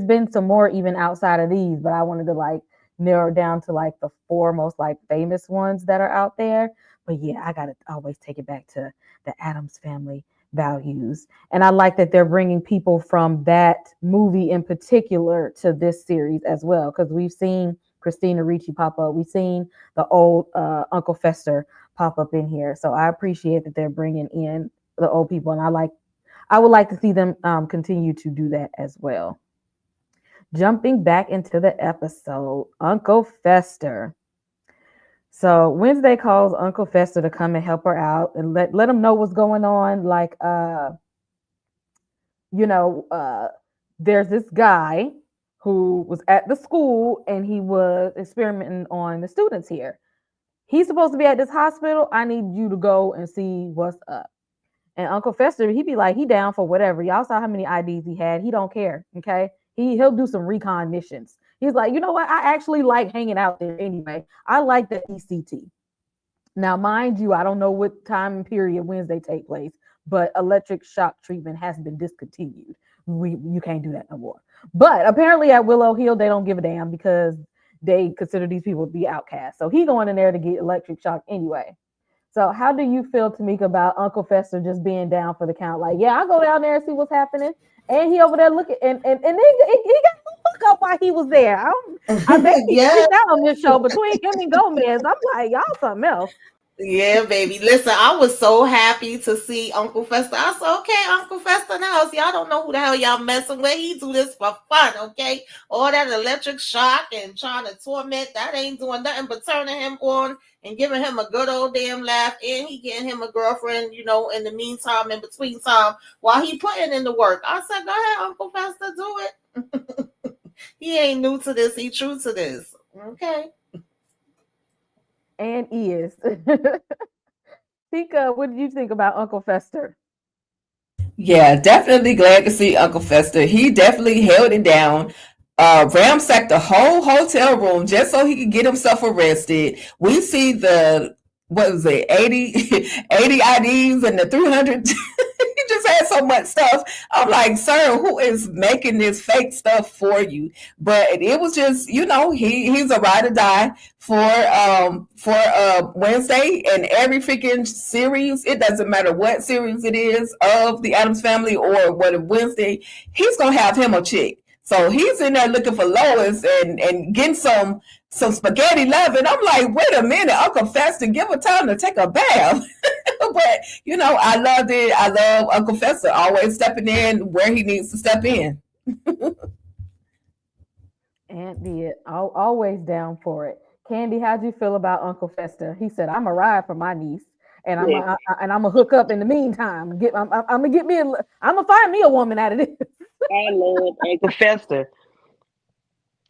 been some more even outside of these, but I wanted to like narrow down to like the four most like famous ones that are out there. But yeah, I gotta always take it back to the Addams Family Values, and I like that they're bringing people from that movie in particular to this series as well, because we've seen Christina Ricci pop up, we've seen the old Uncle Fester pop up in here. So I appreciate that they're bringing in the old people, and I would like to see them continue to do that as well. Jumping back into the episode, Uncle Fester. So Wednesday calls Uncle Fester to come and help her out and let him know what's going on. Like, there's this guy who was at the school and he was experimenting on the students here. He's supposed to be at this hospital. I need you to go and see what's up. And Uncle Fester, he'd be like, he down for whatever. Y'all saw how many IDs he had. He don't care. Okay. He'll do some recon missions. He's like, you know what? I actually like hanging out there anyway. I like the ECT. Now, mind you, I don't know what time and period Wednesday take place, but electric shock treatment has been discontinued. You can't do that no more. But apparently at Willow Hill, they don't give a damn because they consider these people to be outcasts. So he going in there to get electric shock anyway. So how do you feel, Tamika, about Uncle Fester just being down for the count? Like, yeah, I'll go down there and see what's happening. And he over there looking, and then he got hook up while he was there. I bet he's out on this show between him and Gomez. I'm like, y'all something else. Yeah, baby. Listen, I was so happy to see Uncle Fester. I said, okay, Uncle Fester now. See, I don't know who the hell y'all messing with. He do this for fun, okay? All that electric shock and trying to torment, that ain't doing nothing but turning him on and giving him a good old damn laugh. And he getting him a girlfriend, in the meantime, in between time, while he putting in the work. I said, go ahead, Uncle Fester, do it. He ain't new to this. He true to this. Okay. And is. Tika, what did you think about Uncle Fester? Yeah, definitely glad to see Uncle Fester. He definitely held it down. Ransacked the whole hotel room just so he could get himself arrested. We see the 80 IDs and the 300. He just had so much stuff. I'm like, sir, who is making this fake stuff for you? But it was just, he's a ride or die for Wednesday and every freaking series. It doesn't matter what series it is of the Addams Family or what Wednesday, he's gonna have him a chick. So he's in there looking for Lois and getting some spaghetti love. And I'm like, wait a minute, Uncle Fester, give her time to take a bath. But, I loved it. I love Uncle Fester always stepping in where he needs to step in. And be it. Always down for it. Candy, how'd you feel about Uncle Fester? He said, I'm a ride for my niece. And I'm gonna hook up in the meantime. I'm gonna find me a woman out of this. I love Uncle Fester.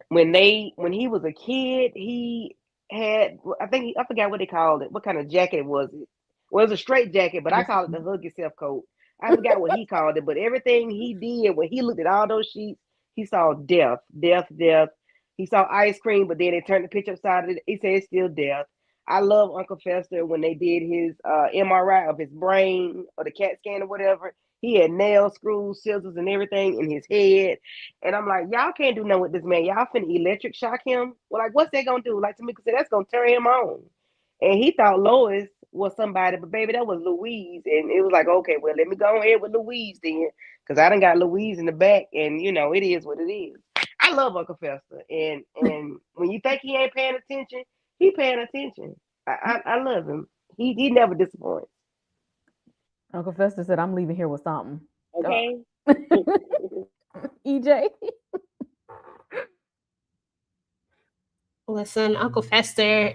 When he was a kid, he had, I forgot what they called it. What kind of jacket was it? Well, it was a straight jacket, but I call it the hug yourself coat. I forgot what he called it, but everything he did when he looked at all those sheets, he saw death. He saw ice cream, but then they turned the picture upside down. He said it's still death. I love Uncle Fester when they did his MRI of his brain or the CAT scan or whatever. He had nails, screws, scissors, and everything in his head. And I'm like, y'all can't do nothing with this man. Y'all finna electric shock him. Well, like, what's that gonna do? Like Tamika said, that's gonna turn him on. and he thought Lois was somebody, but baby, that was Louise, and it was like, okay, well, let me go ahead with Louise then, because I done got Louise in the back, and it is what it is. I love Uncle Fester, and when you think he ain't paying attention, he paying attention. I love him. He never disappoints. Uncle Fester said, "I'm leaving here with something." Okay. EJ. Listen, Uncle Fester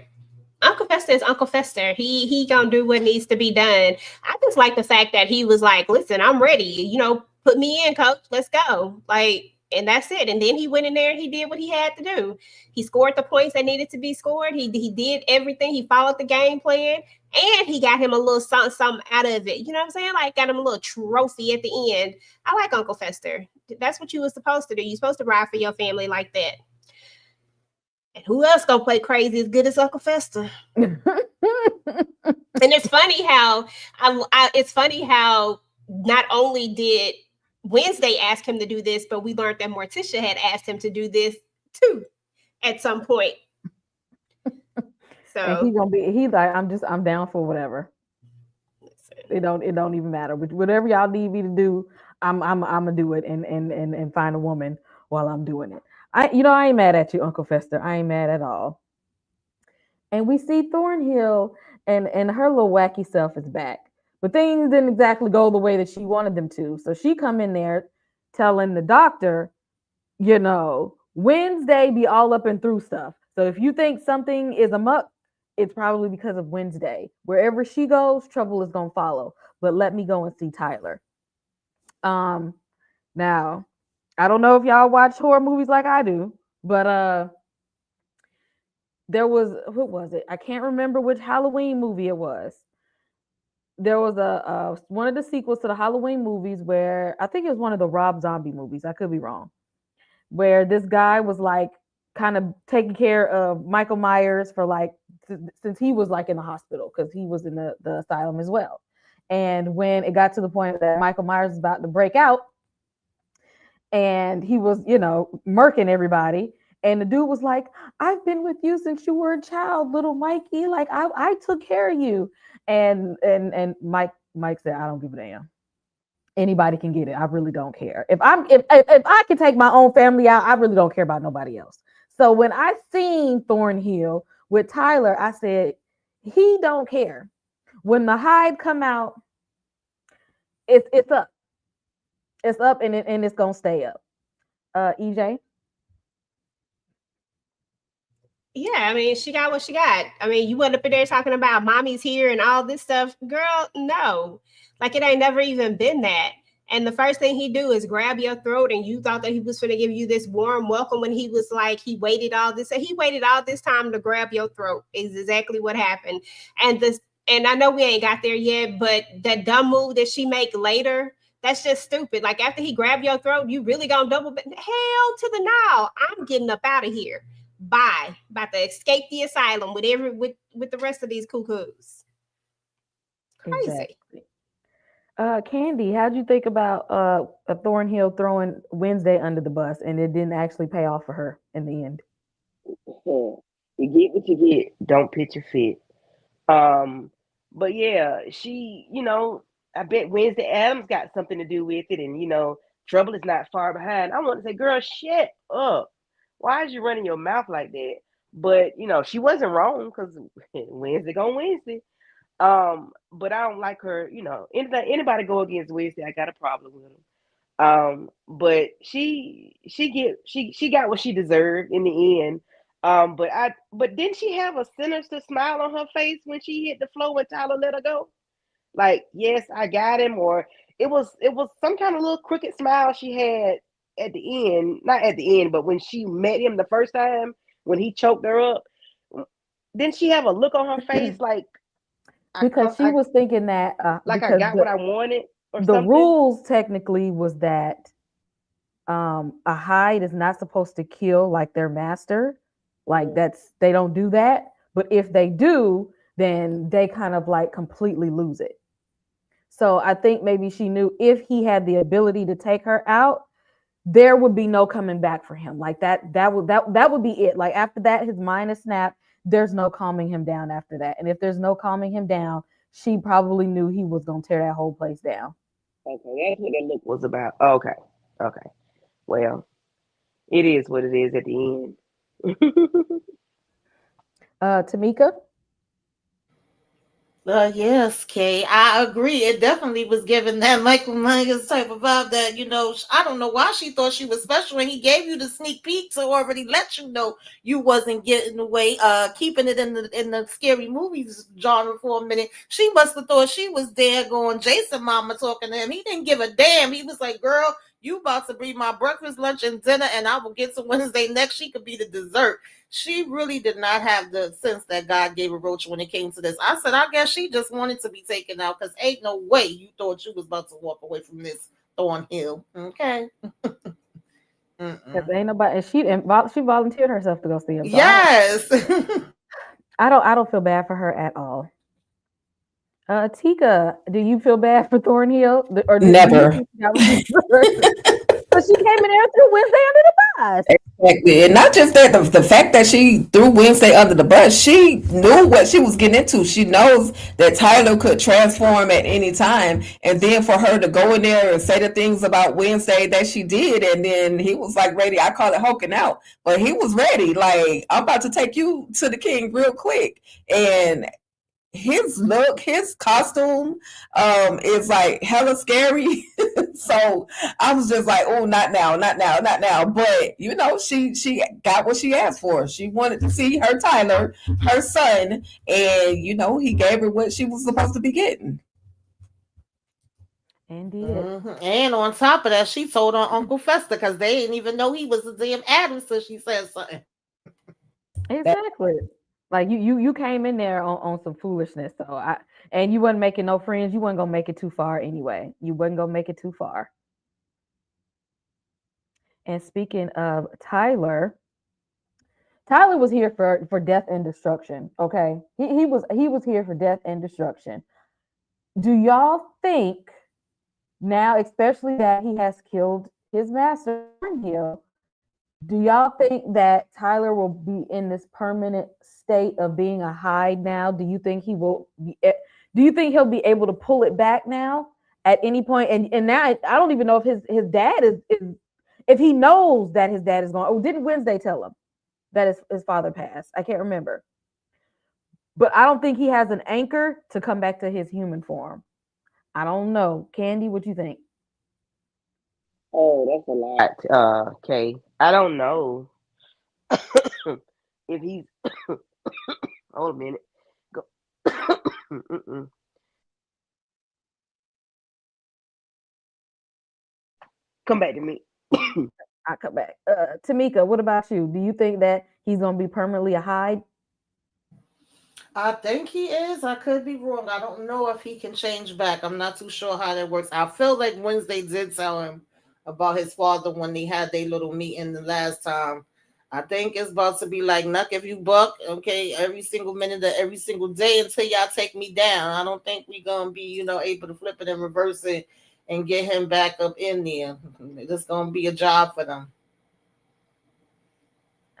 is Uncle Fester. He gonna do what needs to be done. I just like the fact that he was like, "Listen, I'm ready. Put me in, coach. Let's go." Like, and that's it. And then he went in there and he did what he had to do. He scored the points that needed to be scored. He did everything. He followed the game plan, and he got him a little something out of it. You know what I'm saying? Like, got him a little trophy at the end. I like Uncle Fester. That's what you were supposed to do. You're supposed to ride for your family like that. And who else gonna play crazy as good as Uncle Fester? And it's funny how not only did Wednesday ask him to do this, but we learned that Morticia had asked him to do this too at some point. So and he's like, I'm down for whatever. It don't even matter. Whatever y'all need me to do, I'm gonna do it and find a woman while I'm doing it. I ain't mad at you, Uncle Fester. I ain't mad at all. And we see Thornhill and her little wacky self is back. But things didn't exactly go the way that she wanted them to. So she come in there telling the doctor, Wednesday be all up and through stuff. So if you think something is amok, it's probably because of Wednesday. Wherever she goes, trouble is going to follow. But let me go and see Tyler. Now, I don't know if y'all watch horror movies like I do, but there was, what was it? I can't remember which Halloween movie it was. There was a one of the sequels to the Halloween movies where I think it was one of the Rob Zombie movies. I could be wrong. Where this guy was like kind of taking care of Michael Myers for like since he was like in the hospital because he was in the asylum as well. And when it got to the point that Michael Myers was about to break out, and he was, murking everybody. And the dude was like, "I've been with you since you were a child, little Mikey. Like I took care of you." And Mike said, "I don't give a damn. Anybody can get it. I really don't care. If I can take my own family out, I really don't care about nobody else." So when I seen Thornhill with Tyler, I said, he don't care. When the hide come out, it's up. It's up and it's gonna stay up. EJ. Yeah, I mean, she got what she got. I mean, you went up in there talking about mommy's here and all this stuff. Girl, no. Like, it ain't never even been that. And the first thing he do is grab your throat, and you thought that he was going to give you this warm welcome when he was like, he waited all this time to grab your throat is exactly what happened. And I know we ain't got there yet, but that dumb move that she make later, that's just stupid. Like, after he grabbed your throat, you really gonna double hell to the now. I'm getting up out of here. Bye. About to escape the asylum with the rest of these cuckoos. Crazy. Exactly. Candy, how'd you think about a Thornhill throwing Wednesday under the bus and it didn't actually pay off for her in the end? You get what you get. Don't pitch your fit. But yeah, she, I bet Wednesday Adams got something to do with it, and trouble is not far behind. I want to say, girl, shut up. Why is you running your mouth like that? But she wasn't wrong because Wednesday gone Wednesday. But I don't like her. Anybody go against Wednesday, I got a problem with them. But she got what she deserved in the end. But didn't she have a sinister smile on her face when she hit the floor when Tyler let her go? Like, yes, I got him, or it was some kind of little crooked smile she had at the end, not at the end, but when she met him the first time, when he choked her up, didn't she have a look on her face like because she was thinking that like I got what I wanted or the something? rules technically was that a hide is not supposed to kill like their master, like they don't do that, but if they do, then they kind of like completely lose it. So I think maybe she knew if he had the ability to take her out, there would be no coming back for him. Like that would be it. Like after that, his mind is snapped. there's no calming him down after that. And if there's no calming him down, she probably knew he was going to tear that whole place down. Okay, that's what that look was about. Okay. Okay. Well, it is what it is at the end. Tamika? Yes, Kay, I agree. It definitely was given that Michael Myers type of vibe that, I don't know why she thought she was special, and he gave you the sneak peek to already let you know you wasn't getting away, keeping it in the scary movies genre for a minute. She must have thought she was there going Jason mama talking to him. He didn't give a damn. He was like, girl, you about to be my breakfast, lunch, and dinner, and I will get to Wednesday next. She could be the dessert. She really did not have the sense that God gave a roach when it came to this. I said, I guess she just wanted to be taken out, because ain't no way you thought you was about to walk away from this Thornhill. Okay. Ain't nobody, and she volunteered herself to go see him. So yes. I don't feel bad for her at all. Tika, do you feel bad for Thornhill? Or Never. So she came in there and threw Wednesday under the bus. Exactly. And not just that, the fact that she threw Wednesday under the bus, she knew what she was getting into. She knows that Tyler could transform at any time. And then for her to go in there and say the things about Wednesday that she did, and then he was like ready, I call it hulking out, but he was ready. Like, I'm about to take you to the king real quick. And his look, his costume is like hella scary. So I was just like, oh, not now. But she got what she asked for. She wanted to see her Tyler, her son, and he gave her what she was supposed to be getting. Indeed. Mm-hmm. And on top of that, she told on Uncle Fester, because they didn't even know he was a damn Adam, so she said something. Exactly. Like you came in there on some foolishness, and you wasn't making no friends. You wasn't gonna make it too far anyway. You wasn't gonna make it too far. And speaking of Tyler was here for death and destruction. Okay, he was here for death and destruction. Do y'all think now, especially that he has killed his master Thornhill, do y'all think that Tyler will be in this permanent state of being a Hyde now? Do you think he'll be able to pull it back now at any point? And now I don't even know if his dad is if he knows that his dad is gone. Oh, didn't Wednesday tell him that his father passed? I can't remember. But I don't think he has an anchor to come back to his human form. I don't know. Candy, what you think? Oh, that's a lot, Kay. I don't know if he's. Hold a minute. Go. Come back to me. I come back. Tamika, what about you? Do you think that he's gonna be permanently a Hyde? I think he is. I could be wrong. I don't know if he can change back. I'm not too sure how that works. I feel like Wednesday did tell him about his father when they had their little meeting the last time. I think it's about to be like Nuck if you buck, okay, every single minute of every single day until y'all take me down. I don't think we're gonna be, able to flip it and reverse it and get him back up in there. It's gonna be a job for them.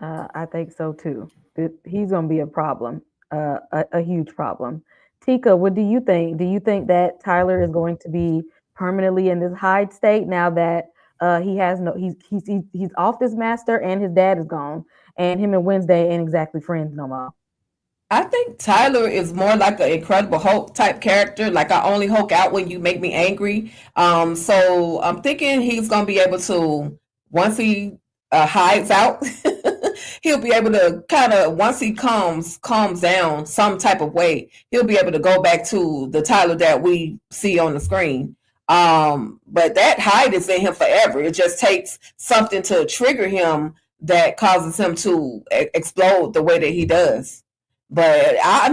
I think so too. He's gonna be a problem, a huge problem. Tika, what do you think? Do you think that Tyler is going to be permanently in this Hyde state now that he's off this master and his dad is gone, and him and Wednesday ain't exactly friends no more? I think Tyler is more like an Incredible Hulk type character. Like, I only Hulk out when you make me angry. So I'm thinking he's gonna be able to, once he hides out, he'll be able to kind of, once he calms down some type of way, he'll be able to go back to the Tyler that we see on the screen. But that Hyde is in him forever. It just takes something to trigger him that causes him to explode the way that he does. But I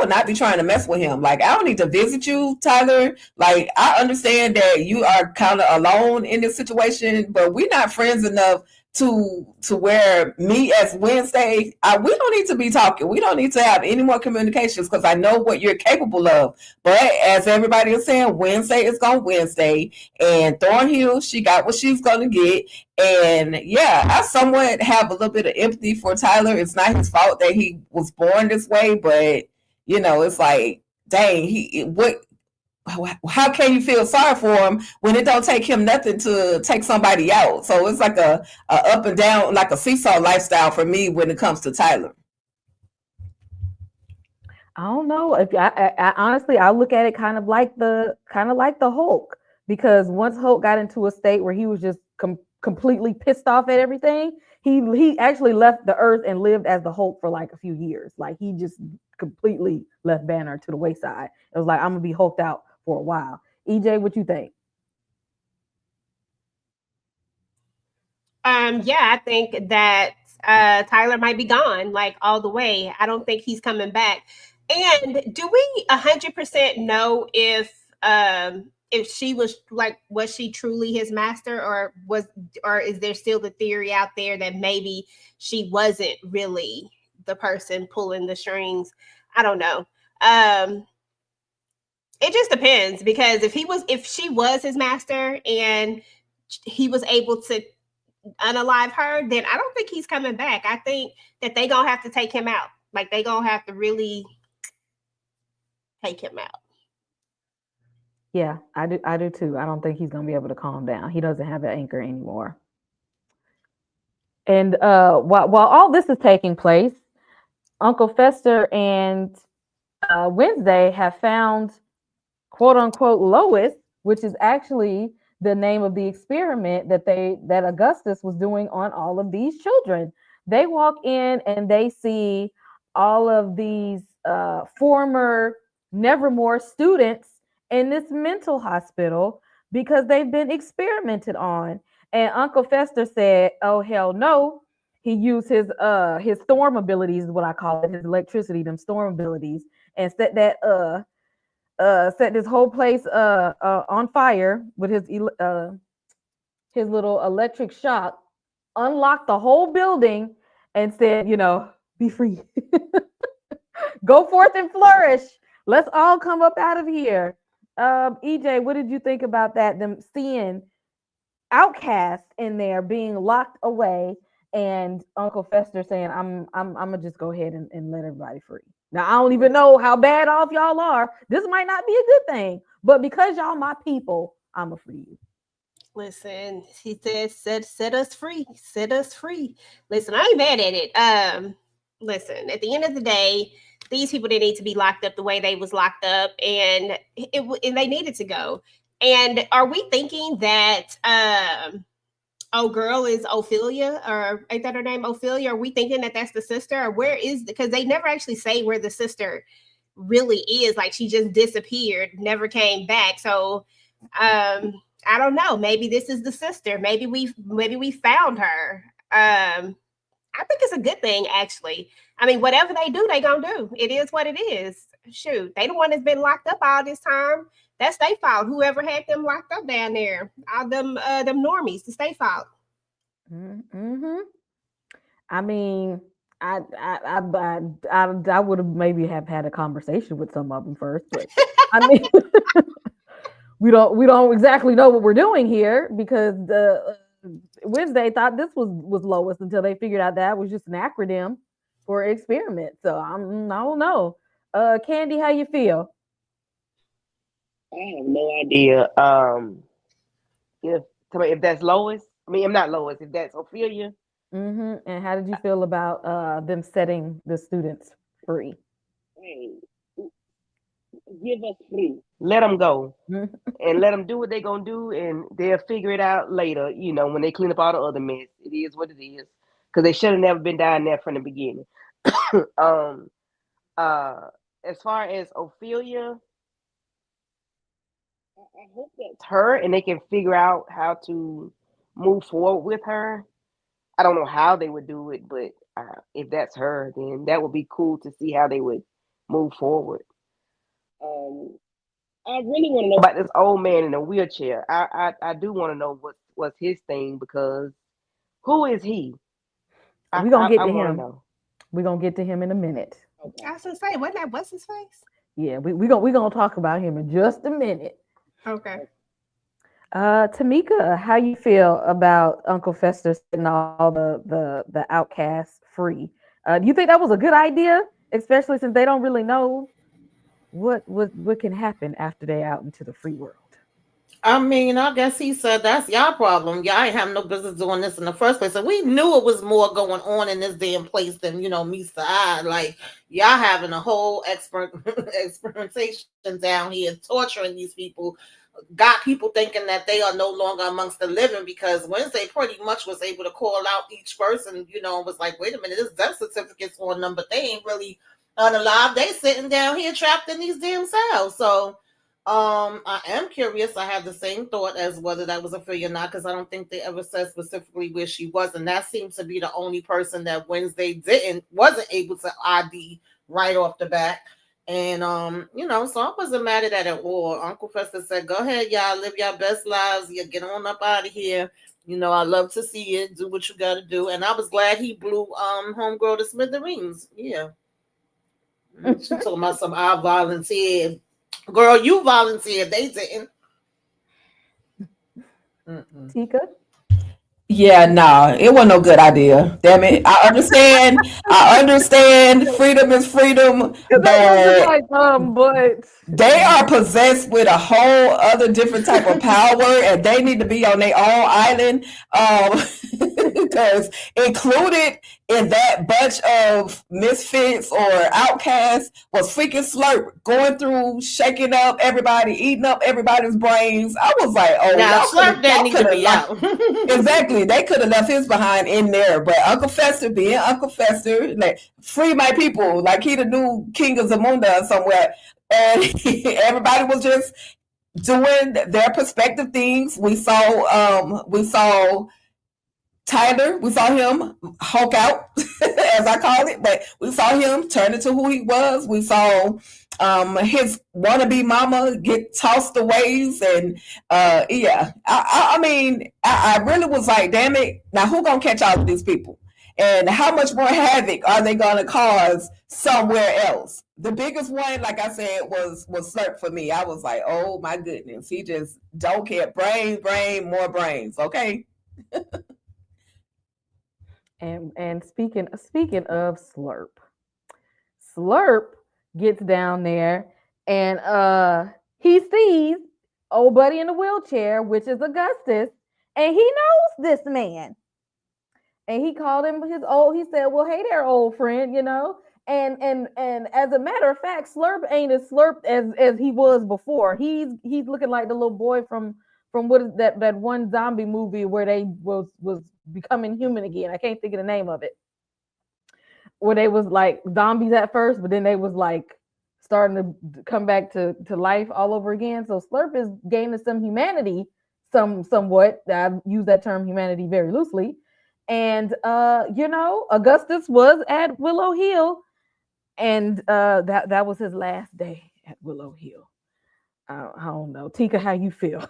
would not be trying to mess with him. Like, I don't need to visit you, Tyler. Like, I understand that you are kind of alone in this situation, but we're not friends enough to where me as Wednesday, we don't need to be talking. We don't need to have any more communications because I know what you're capable of. But as everybody is saying, Wednesday is going Wednesday, and Thornhill, she got what she's going to get. And yeah, I somewhat have a little bit of empathy for Tyler. It's not his fault that he was born this way, but it's like, dang, how can you feel sorry for him when it don't take him nothing to take somebody out? So it's like a up and down, like a seesaw lifestyle for me when it comes to Tyler. I don't know. If I honestly, I look at it kind of like the Hulk, because once Hulk got into a state where he was just completely pissed off at everything, he actually left the earth and lived as the Hulk for like a few years. Like he just completely left Banner to the wayside. It was like, I'm gonna be hulked out for a while. EJ, what you think? Yeah, I think that Tyler might be gone, like all the way. I don't think he's coming back. And do we 100% know if she was she truly his master, or is there still the theory out there that maybe she wasn't really the person pulling the strings? I don't know. It just depends, because if she was his master and he was able to unalive her, then I don't think he's coming back. I think that they gonna have to take him out. Like they gonna have to really take him out. Yeah, I do too. I don't think he's gonna be able to calm down. He doesn't have an anchor anymore. And while all this is taking place, Uncle Fester and Wednesday have found, quote unquote, Lois, which is actually the name of the experiment that Augustus was doing on all of these children. They walk in and they see all of these former Nevermore students in this mental hospital because they've been experimented on. And Uncle Fester said, "Oh hell no." He used his storm abilities, is what I call it, his electricity, them storm abilities, and set this whole place on fire with his little electric shock, unlocked the whole building, and said, be free. Go forth and flourish. Let's all come up out of here. EJ, what did you think about that? Them seeing Outcast in there being locked away, and Uncle Fester saying, I'm gonna just go ahead and let everybody free. Now, I don't even know how bad off y'all are. This might not be a good thing, but because y'all my people, I'm gonna free you. Listen, he said, set us free. Set us free. Listen, I ain't mad at it. Listen, at the end of the day, these people didn't need to be locked up the way they was locked up, and they needed to go. And are we thinking that girl is Ophelia, or ain't that her name, Ophelia? Are we thinking that that's the sister, or where is, because they never actually say where the sister really is. Like she just disappeared, never came back. So I don't know. Maybe this is the sister. Maybe we found her. I think it's a good thing, actually. I mean, whatever they do, they gonna do. It is what it is. Shoot, they the one that's been locked up all this time. That's their fault. Whoever had them locked up down there, all them normies, it's their fault. Mm-hmm. I mean, I would have maybe have had a conversation with some of them first, but I mean, we don't exactly know what we're doing here, because Wednesday thought this was Lois until they figured out that was just an acronym for experiment. So I don't know. Candy, how you feel? I have no idea. If that's Lois, I mean, I'm not Lois. If that's Ophelia. Mm-hmm. And how did you feel about them setting the students free? Hey, give us free. Let them go, and let them do what they're gonna do, and they'll figure it out later. When they clean up all the other mess. It is what it is, because they should have never been down there from the beginning. As far as Ophelia, I hope that's her, and they can figure out how to move forward with her. I don't know how they would do it, but if that's her, then that would be cool to see how they would move forward. I really want to know about this old man in a wheelchair. I do want to know what's his thing, because Who is he? We're gonna get I to want to him. know. We're gonna get to him in a minute. Okay. I was gonna say, wasn't that what's his face? Yeah, we gonna talk about him in just a minute. Okay. Tamika, how you feel about Uncle Fester setting all the outcasts free? Do you think that was a good idea, especially since they don't really know what can happen after they out into the free world? I mean, I guess he said that's y'all problem. Y'all ain't have no business doing this in the first place. And we knew it was more going on in this damn place than, meets the eye. Like, y'all having a whole experimentation down here, torturing these people, got people thinking that they are no longer amongst the living, because Wednesday pretty much was able to call out each person, and was like, wait a minute, this death certificate's on them, but they ain't really unalive. They sitting down here trapped in these damn cells. So I am curious. I had the same thought as whether that was a failure or not, because I don't think they ever said specifically where she was, and that seems to be the only person that Wednesday wasn't able to ID right off the bat. And so I wasn't mad at that at all. Uncle Fester said, "Go ahead, y'all, live your best lives. You get on up out of here. I love to see it. Do what you got to do." And I was glad he blew homegirl to smithereens. Yeah, she talking about some I volunteered. Girl, you volunteered. They didn't. Tika? Yeah, no, it wasn't no good idea. Damn it. I understand freedom is freedom, but But they are possessed with a whole other different type of power, and they need to be on their own island. Because included in that bunch of misfits or outcasts was freaking Slurp, going through, shaking up everybody, eating up everybody's brains. I was like, oh, now Slurp that need to be out. Exactly, they could have left his behind in there, but Uncle Fester being Uncle Fester, like, free my people, like he the new king of Zamunda somewhere, and everybody was just doing their perspective things. We saw Tyler, we saw him Hulk out, as I call it, but we saw him turn into who he was. We saw his wannabe mama get tossed away, and yeah, I mean, I really was like, damn it, now who gonna catch all of these people? And how much more havoc are they gonna cause somewhere else? The biggest one, like I said, was Slurp for me. I was like, oh my goodness, he just don't care. Brain, more brains, okay? And speaking of Slurp gets down there and he sees old buddy in the wheelchair, which is Augustus, and he knows this man. And he called him he said, well, hey there, old friend, And as a matter of fact, Slurp ain't as slurped as he was before. He's looking like the little boy from what is that one zombie movie where they was becoming human again. I can't think of the name of it. Where they was like zombies at first, but then they was like starting to come back to life all over again. So Slurp is gaining some humanity, somewhat. I use that term humanity very loosely. And Augustus was at Willow Hill, and that was his last day at Willow Hill. I don't know, Tika, how you feel?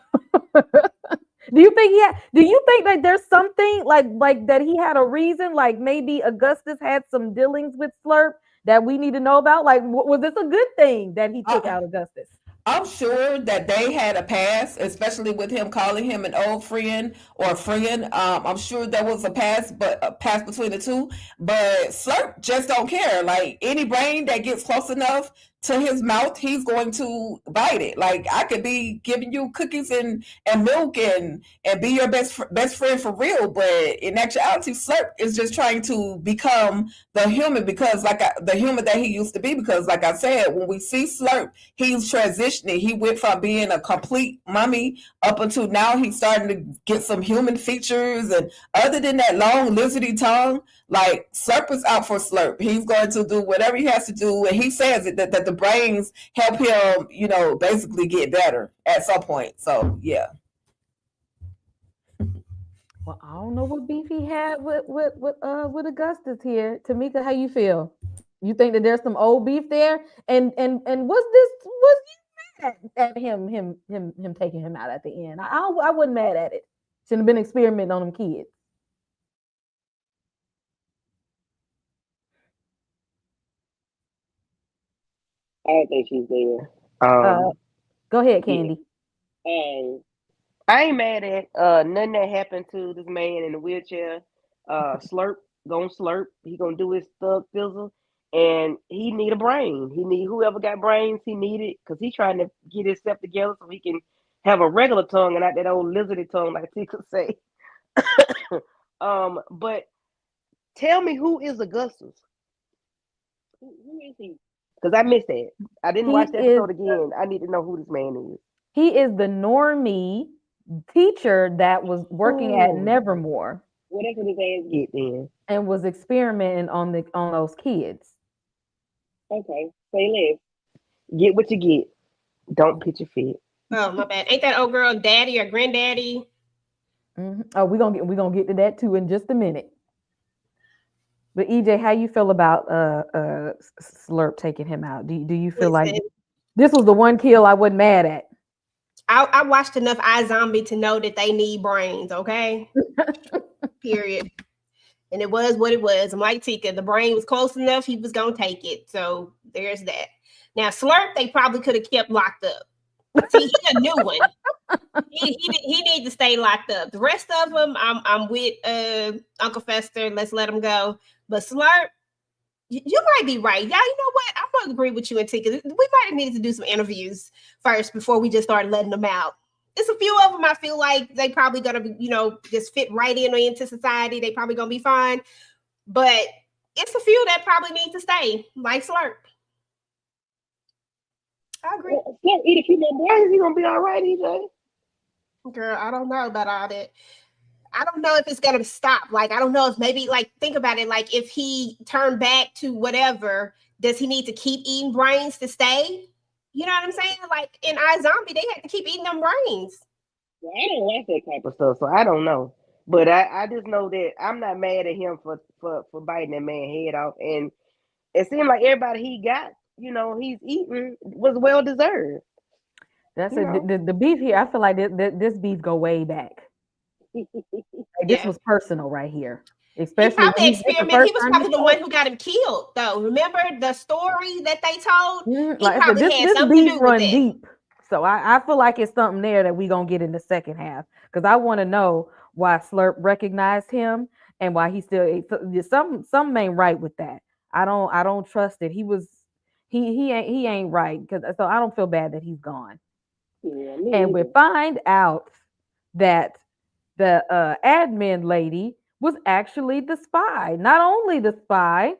Do you think that there's something like that he had a reason, like maybe Augustus had some dealings with Slurp that we need to know about? Like, was this a good thing that he took out Augustus? I'm sure that they had a past, especially with him calling him an old friend or a friend. I'm sure there was a past between the two. But Slurp just don't care. Like, any brain that gets close enough to his mouth, he's going to bite it. Like, I could be giving you cookies and milk and be your best friend for real, but in actuality, Slurp is just trying to become the human, because the human that he used to be. Because, like I said, when we see Slurp, he's transitioning. He went from being a complete mummy up until now he's starting to get some human features, and other than that long lizardy tongue, like, Slurp is out for Slurp. He's going to do whatever he has to do, and he says it that the brains help him, basically get better at some point. So yeah. Well, I don't know what beef he had with Augustus here. Tamika, how you feel? You think that there's some old beef there? And was you mad at him taking him out at the end? I wasn't mad at it. Shouldn't have been experimenting on them kids. I don't think she's there. Go ahead, Yeah. Candy. I ain't mad at nothing that happened to this man in the wheelchair. Slurp, gonna slurp. He gonna do his thug fizzle, and he need a brain. He need whoever got brains. He need it because he trying to get himself together so he can have a regular tongue and not that old lizardy tongue like Tika say. But tell me, who is Augustus? Who is he? Because I missed that. I didn't He watch the is episode again. I need to know who this man is. He is the normie teacher that was working at Oh. Nevermore Well, that's what his ass get then. and was experimenting on those kids. Okay, say less. Get what you get. Don't pitch your fit. Oh, my bad. Ain't that old girl daddy or granddaddy? Oh, we're gonna get to that too in just a minute. But EJ, how you feel about Slurp taking him out? Do you feel like Listen, this was the one kill I wasn't mad at? I watched enough iZombie to know that they need brains, okay? Period. And it was what it was. I'm like Tika, the brain was close enough, he was gonna take it. So there's that. Now Slurp, they probably could have kept locked up. See, he a new one. He need to stay locked up. The rest of them, I'm with Uncle Fester. Let's let him go. But Slurp, you might be right. Yeah, you know what? I'm gonna agree with you and Tika. We might have needed to do some interviews first before we just start letting them out. There's a few of them I feel like they probably gonna be, just fit right in or into society. They probably gonna be fine. But it's a few that probably need to stay, like Slurp. I agree. Well, Slurp eat a few more brains. He gonna be all right, EJ. Girl, I don't know about all that. I don't know if it's gonna stop. Like, I don't know if maybe, like, think about it. Like, if he turned back to whatever, does he need to keep eating brains to stay? You know what I'm saying? Like in iZombie, they had to keep eating them brains. Well, I don't like that type of stuff, so I don't know. But I just know that I'm not mad at him for biting that man's head off. And it seemed like everybody he got, he's eating was well deserved. That's You know. the beef here. I feel like this beef go way back. Like, this Yeah. was personal right here. He Especially probably when this the experimented. He first was time probably he the one who got him killed, though. Remember the story that they told? Mhm. He Like I said, probably this had something to beef do with run it. deep. So I feel like it's something there that we gonna get in the second half because I want to know why Slurp recognized him and why he still ate. Something ain't right with that. I don't trust it. He ain't right because so I don't feel bad that he's gone. Yeah, me And we either. find out that the admin lady was actually the spy. Not only the spy,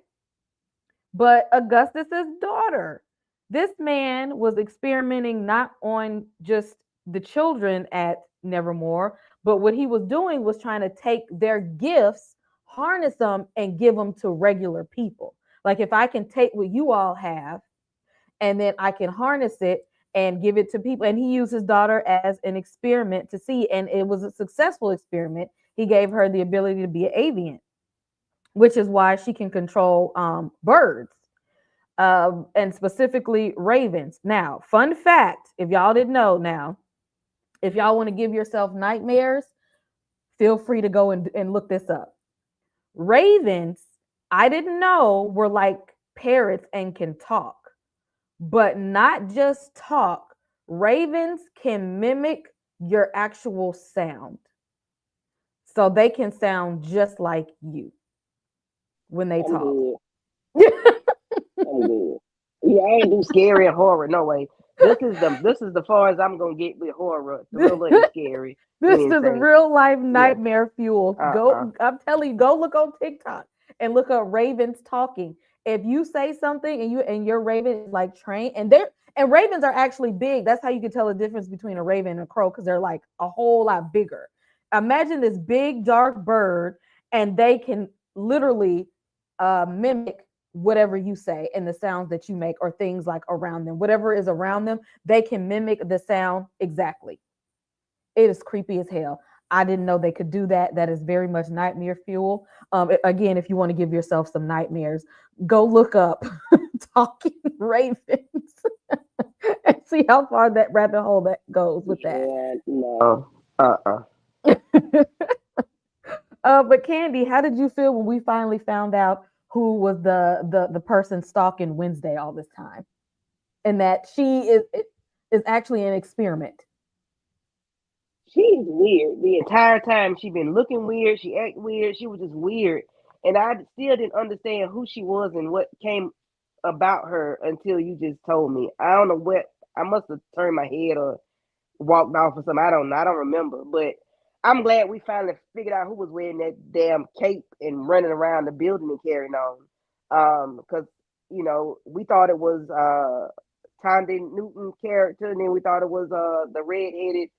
but Augustus's daughter. This man was experimenting not on just the children at Nevermore, but what he was doing was trying to take their gifts, harness them, and give them to regular people. Like if I can take what you all have and then I can harness it and give it to people. And he used his daughter as an experiment to see, and it was a successful experiment. He gave her the ability to be an avian, which is why she can control birds, and specifically ravens. Now, fun fact, if y'all didn't know, now, if y'all want to give yourself nightmares, feel free to go and look this up. Ravens, I didn't know, were like parrots and can talk. But not just talk. Ravens can mimic your actual sound. So they can sound just like you when they I'm talk. good. I'm good. Yeah, I ain't do scary and horror. No way. This is the far as I'm gonna get with horror. Thriller and scary. This We is ain't safe. real life nightmare fuel. Uh-uh. I'm telling you, go look on TikTok and look up ravens talking. If you say something and your raven is like trained, and ravens are actually big. That's how you can tell the difference between a raven and a crow because they're like a whole lot bigger. Imagine this big dark bird, and they can literally mimic whatever you say and the sounds that you make or things like around them. Whatever is around them, they can mimic the sound exactly. It is creepy as hell. I didn't know they could do that. That is very much nightmare fuel. Again, if you want to give yourself some nightmares, go look up talking ravens and see how far that rabbit hole that goes with that. Yeah, no. But Candy, how did you feel when we finally found out who was the person stalking Wednesday all this time? and that she is actually an experiment. She's weird. The entire time she been looking weird. She act weird. She was just weird. And I still didn't understand who she was and what came about her until you just told me. I don't know what. I must have turned my head or walked off or something. I don't know. I don't remember. But I'm glad we finally figured out who was wearing that damn cape and running around the building and carrying on. Because we thought it was Tondé Newton character, and then we thought it was the redheaded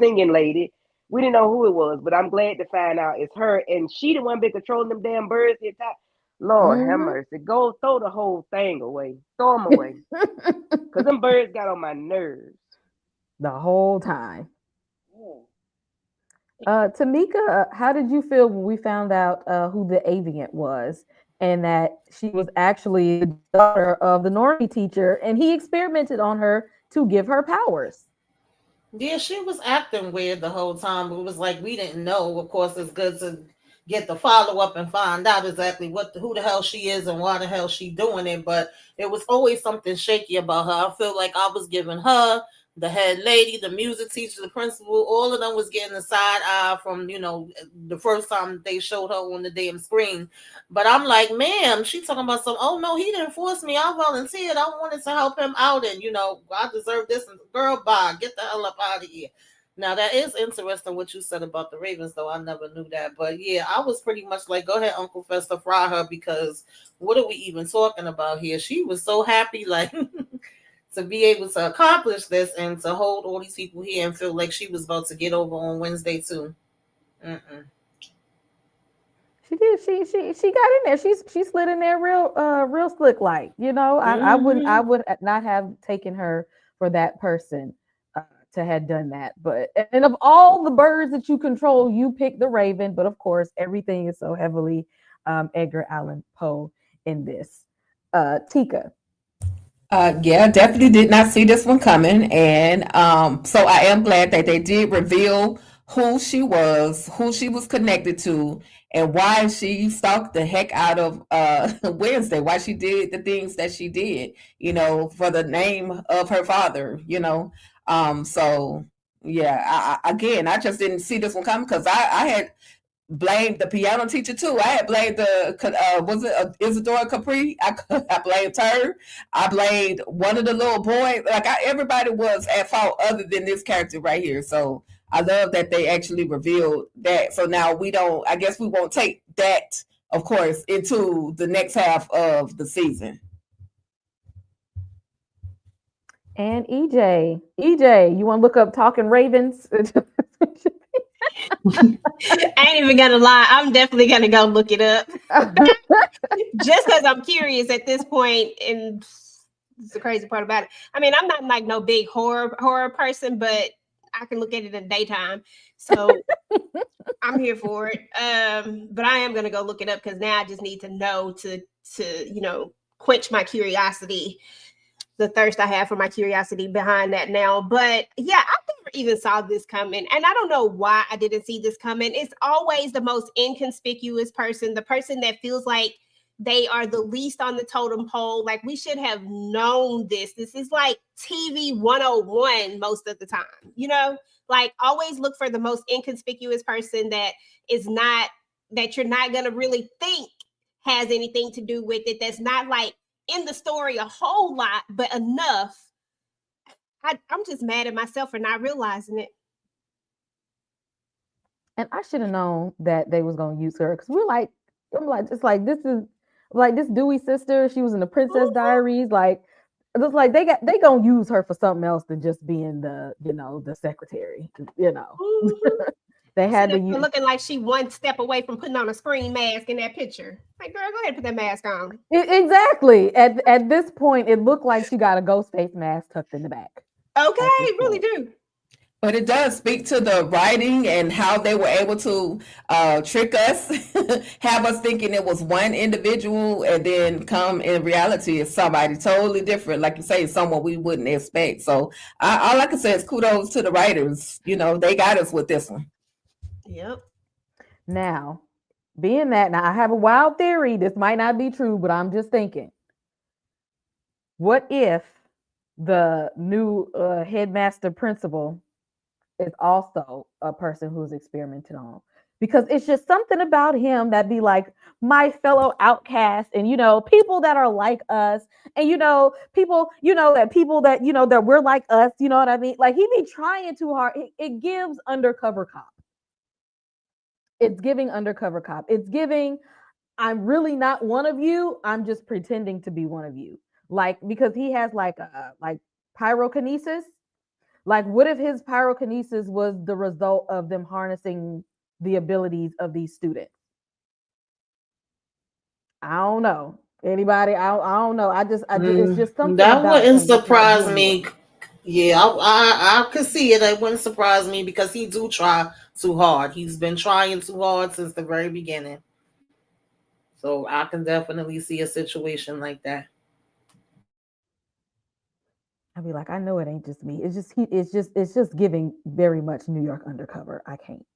singing lady. We didn't know who it was, but I'm glad to find out it's her, and she the one been controlling them damn birds the entire. Lord have Mhm. mercy. Go throw the whole thing away. Throw them away. Because them birds got on my nerves. The whole time. Yeah. Tamika, how did you feel when we found out who the avian was and that she was actually the daughter of the Normie teacher and he experimented on her to give her powers? Yeah, she was acting weird the whole time. It was like we didn't know. Of course, it's good to get the follow up and find out exactly who the hell she is and why the hell she doing it. But it was always something shaky about her. I feel like I was giving her, the head lady, the music teacher, the principal, all of them was getting a side eye from the first time they showed her on the damn screen. But I'm like, ma'am, she talking about some. Oh no, he didn't force me. I volunteered. I wanted to help him out, and I deserve this. And girl, bye, get the hell up out of here. Now that is interesting what you said about the Ravens, though. I never knew that, but yeah, I was pretty much like, go ahead, Uncle Fester, fry her, because what are we even talking about here? She was so happy, like to be able to accomplish this and to hold all these people here and feel like she was about to get over on Wednesday too. Mm-mm. She did. She got in there. She slid in there real slick like. I would not have taken her for that person to have done that. But and of all the birds that you control, you pick the raven. But of course, everything is so heavily Edgar Allan Poe in this. Tika. Yeah, definitely did not see this one coming. And so I am glad that they did reveal who she was connected to, and why she stalked the heck out of Wednesday, why she did the things that she did, for the name of her father. So yeah, again, I just didn't see this one coming because I had blamed the piano teacher too. I had blamed was it Isadora Capri? I blamed her. I blamed one of the little boys. Like everybody was at fault other than this character right here. So I love that they actually revealed that. So now I guess we won't take that, of course, into the next half of the season. And EJ, you want to look up Talking Ravens? I ain't even gonna lie. I'm definitely gonna go look it up just because I'm curious at this point. And it's the crazy part about it. I mean, I'm not like no big horror person, but I can look at it in daytime. So I'm here for it. But I am gonna go look it up because now I just need to know to quench my curiosity, the thirst I have for my curiosity behind that now. But yeah, I never even saw this coming. And I don't know why I didn't see this coming. It's always the most inconspicuous person, the person that feels like they are the least on the totem pole. Like we should have known this. This is like TV 101 most of the time, like always look for the most inconspicuous person that you're not going to really think has anything to do with it. That's not like in the story a whole lot, but enough. I'm just mad at myself for not realizing it. And I should have known that they was gonna use her because I'm like, it's like this is like this Dewey sister. She was in the Princess Diaries. Like it looks like they gonna use her for something else than just being the secretary. They had to use looking like she one step away from putting on a screen mask in that picture. Like, girl, go ahead and put that mask on. Exactly. At this point, it looked like she got a ghost face mask tucked in the back. Okay, it really do. But it does speak to the writing and how they were able to trick us, have us thinking it was one individual, and then come in reality it's somebody totally different. Like you say, someone we wouldn't expect. So all I can say is kudos to the writers. They got us with this one. Yep. Now, I have a wild theory. This might not be true, but I'm just thinking. What if the new headmaster principal is also a person who's experimented on, because it's just something about him that be like my fellow outcast, and people that are like us, and people, that people that that we're like us, you know what I mean? Like he be trying too hard. It gives undercover cop. It's giving undercover cop. It's giving I'm really not one of you. I'm just pretending to be one of you. Like because he has like pyrokinesis. Like what if his pyrokinesis was the result of them harnessing the abilities of these students? I don't know. Anybody? I don't know. It's just something That about wouldn't him that's not surprise genuine. me. Yeah, I could see it. It wouldn't surprise me because he do try too hard. He's been trying too hard since the very beginning. So I can definitely see a situation like that. I'd be like, I know it ain't just me. It's just giving very much New York undercover. I can't.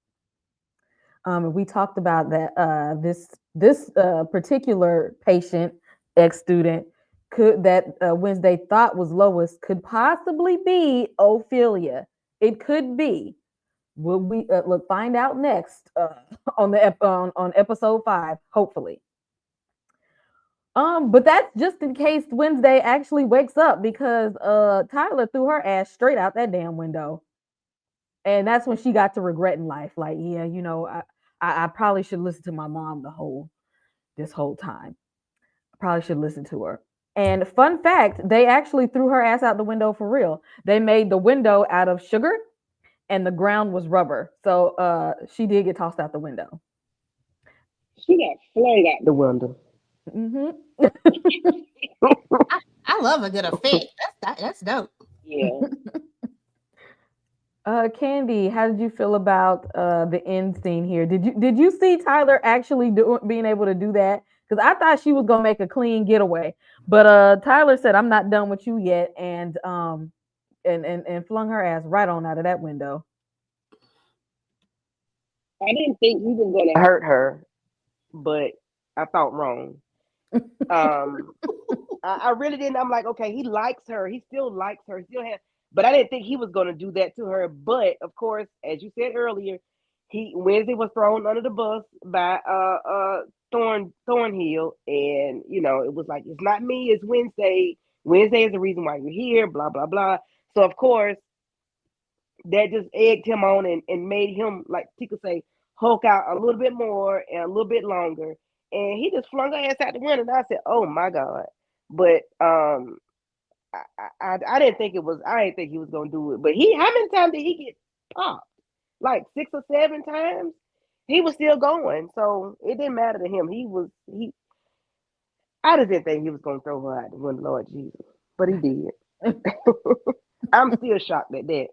We talked about that this particular patient, ex-student, could that Wednesday thought was Lois could possibly be Ophelia. It could be. Will we look find out next on on episode 5, hopefully. But that's just in case Wednesday actually wakes up, because Tyler threw her ass straight out that damn window. And that's when she got to regretting life. Like, yeah, I probably should listen to my mom this whole time. I probably should listen to her. And fun fact, they actually threw her ass out the window for real. They made the window out of sugar and the ground was rubber. So she did get tossed out the window. She got flung out the window. Mm-hmm. I love a good effect. That's dope. Yeah. Candy, how did you feel about the end scene here? Did you see Tyler actually being able to do that? Because I thought she was gonna make a clean getaway, but Tyler said, "I'm not done with you yet," and flung her ass right on out of that window. I didn't think he was gonna hurt her, but I thought wrong. I really didn't. I'm like, okay, he likes her. He still likes her. Still has, but I didn't think he was gonna do that to her. But of course, as you said earlier, Wednesday was thrown under the bus by Thornhill, and it was like, it's not me, it's Wednesday. Wednesday is the reason why you're here. Blah blah blah. So of course, that just egged him on and made him, like Tika say, hulk out a little bit more and a little bit longer. And he just flung her ass out the window. And I said, "Oh my God!" But I didn't think it was. I didn't think he was gonna do it. But how many times did he get popped? Like 6 or 7 times. He was still going, so it didn't matter to him. He. I just didn't think he was gonna throw her out the window, Lord Jesus, but he did. I'm still shocked at that.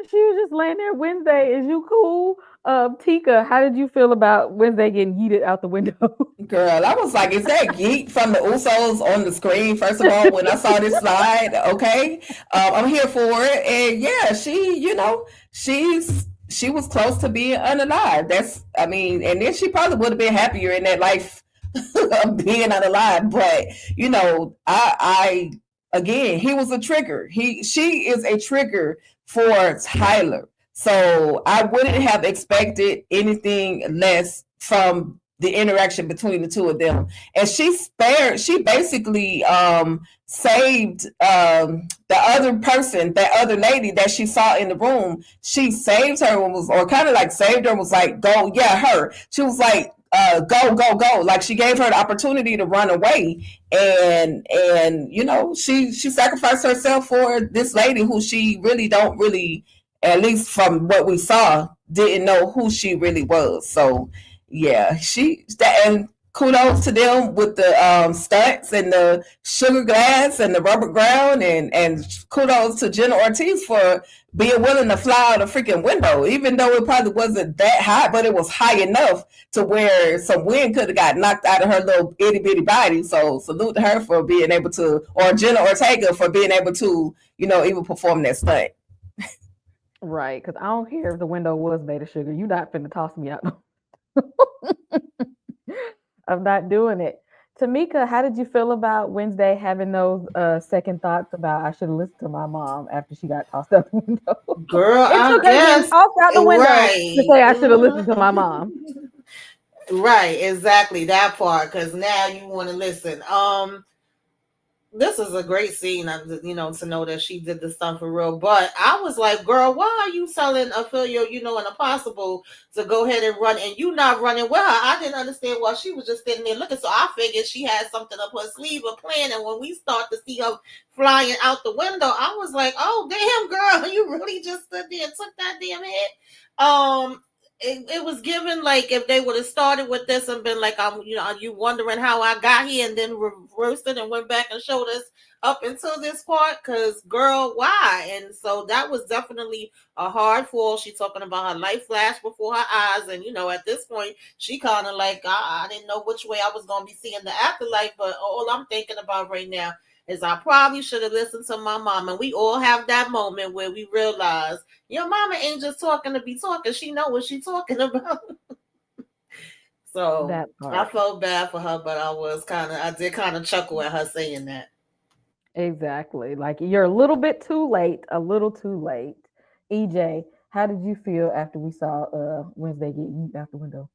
She was just laying there. Wednesday, is you cool? Tika, how did you feel about Wednesday getting yeeted out the window? Girl, I was like, is that Yeet from the Usos on the screen? First of all, when I saw this slide, okay, I'm here for it. And yeah, she was close to being unalive. And then she probably would have been happier in that life of being unalive. But I again, he was a trigger. She is a trigger for Tyler. So I wouldn't have expected anything less from the interaction between the two of them. And she basically saved the other person, that other lady that she saw in the room. She saved her or kind of like saved her, was like, go, yeah, her. She was like, go. Like she gave her the opportunity to run away. And she sacrificed herself for this lady who she really don't really, at least from what we saw, didn't know who she really was. So yeah, and kudos to them with the stunts and the sugar glass and the rubber ground, and kudos to Jenna Ortiz for being willing to fly out a freaking window, even though it probably wasn't that high, but it was high enough to where some wind could have got knocked out of her little itty bitty body. So salute to her for being able to, or Jenna Ortega for being able to, even perform that stunt. Right, because I don't care if the window was made of sugar. You're not finna toss me out. I'm not doing it. Tamika, how did you feel about Wednesday having those second thoughts about I should have listened to my mom after she got tossed out the window? Girl, It I took her getting guess tossed out the window to right. say I should have listened to my mom. Right, exactly that part. Because now you want to listen. This is a great scene, to know that she did the stuff for real. But I was like, girl, why are you telling Ophelia, an impossible to go ahead and run, and you not running with her? I didn't understand why she was just sitting there looking. So I figured she had something up her sleeve or plan. And when we start to see her flying out the window, I was like, oh damn, girl, you really just stood there and took that damn hit. It was given like if they would have started with this and been like, are you wondering how I got here, and then reversed it and went back and showed us up until this part, because girl, why? And so that was definitely a hard fall. She talking about her life flash before her eyes, and at this point she kind of like, I didn't know which way I was going to be seeing the afterlife, but all I'm thinking about right now is I probably should have listened to my mom. And we all have that moment where we realize your mama ain't just talking to be talking. She know what she's talking about. So That I part. felt bad for her, but I did kind of chuckle at her saying that. Exactly. Like you're a little bit too late, a little too late. EJ, how did you feel after we saw Wednesday get yeet out the window?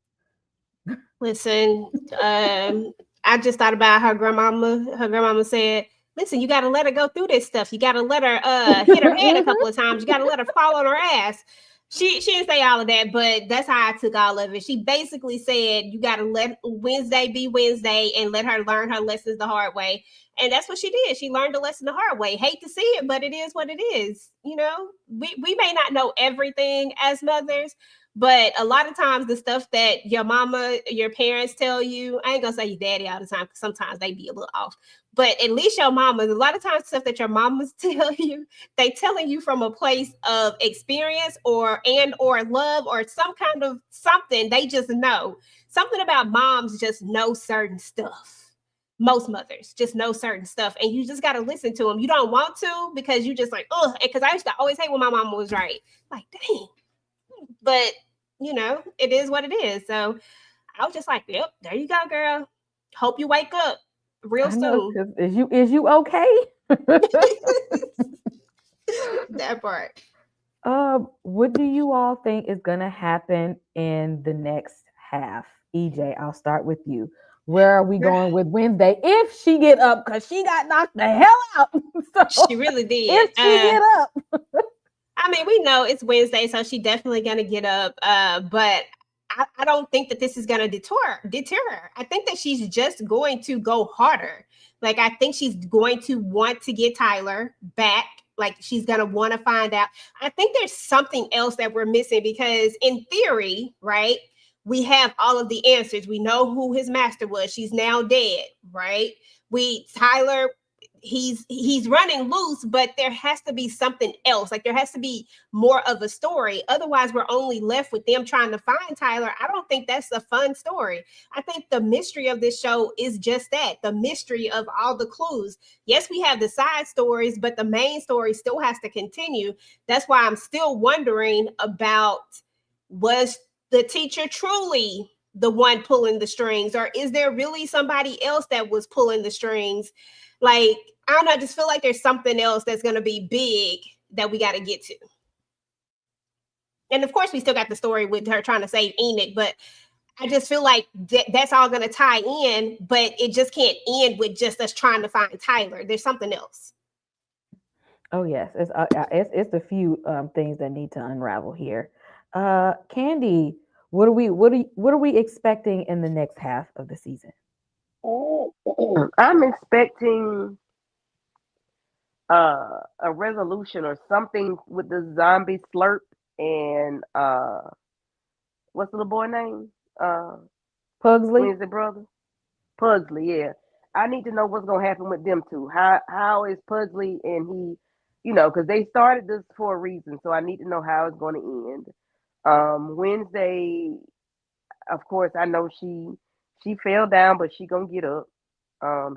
Listen, I just thought about her grandmama. Her grandmama said, listen, you got to let her go through this stuff. You got to let her hit her head a couple of times. You got to let her fall on her ass. She didn't say all of that, but that's how I took all of it. She basically said you got to let Wednesday be Wednesday and let her learn her lessons the hard way. And that's what she did. She learned the lesson the hard way. Hate to see it, but it is what it is. We may not know everything as mothers, but a lot of times the stuff that your mama, your parents tell you, I ain't gonna say your daddy all the time because sometimes they be a little off. But at least your mama, a lot of times stuff that your mamas tell you, they telling you from a place of experience or love or some kind of something. They just know. Something about moms just know certain stuff. Most mothers just know certain stuff, and you just got to listen to them. You don't want to because you just like, oh, because I used to always hate when my mama was right. Like, dang. But it is what it is. So I was just like, yep, there you go, girl. Hope you wake up real I know. soon. 'Cause is you okay? That part. What do you all think is gonna happen in the next half? EJ, I'll start with you. Where are we going with Wednesday? If she get up, cause she got knocked the hell out. So She really did. if she get up, I mean, we know it's Wednesday, so she definitely gonna get up. But I don't think that this is gonna deter her. I think that she's just going to go harder. Like I think she's going to want to get Tyler back. Like she's gonna want to find out. I think there's something else that we're missing because in theory, right? We have all of the answers. We know who his master was. She's now dead, right? Tyler, he's running loose, but there has to be something else. Like there has to be more of a story. Otherwise, we're only left with them trying to find Tyler. I don't think that's a fun story. I think the mystery of this show is just that, the mystery of all the clues. Yes, we have the side stories, but the main story still has to continue. That's why I'm still wondering about, was the teacher truly the one pulling the strings, or is there really somebody else that was pulling the strings? Like, I don't know, I just feel like there's something else that's going to be big that we got to get to. And of course, we still got the story with her trying to save Enoch, but I just feel like that's all going to tie in, but it just can't end with just us trying to find Tyler. There's something else. oh yes, it's a few things that need to unravel here. Candy, what are we expecting in the next half of the season? I'm expecting a resolution or something with the zombie slurp and what's the little boy name? Pugsley? Wednesday brother? Pugsley, yeah. I need to know what's gonna happen with them two. How is Pugsley and he, because they started this for a reason, so I need to know how it's gonna end. Wednesday, of course, I know she fell down, but she gonna get up.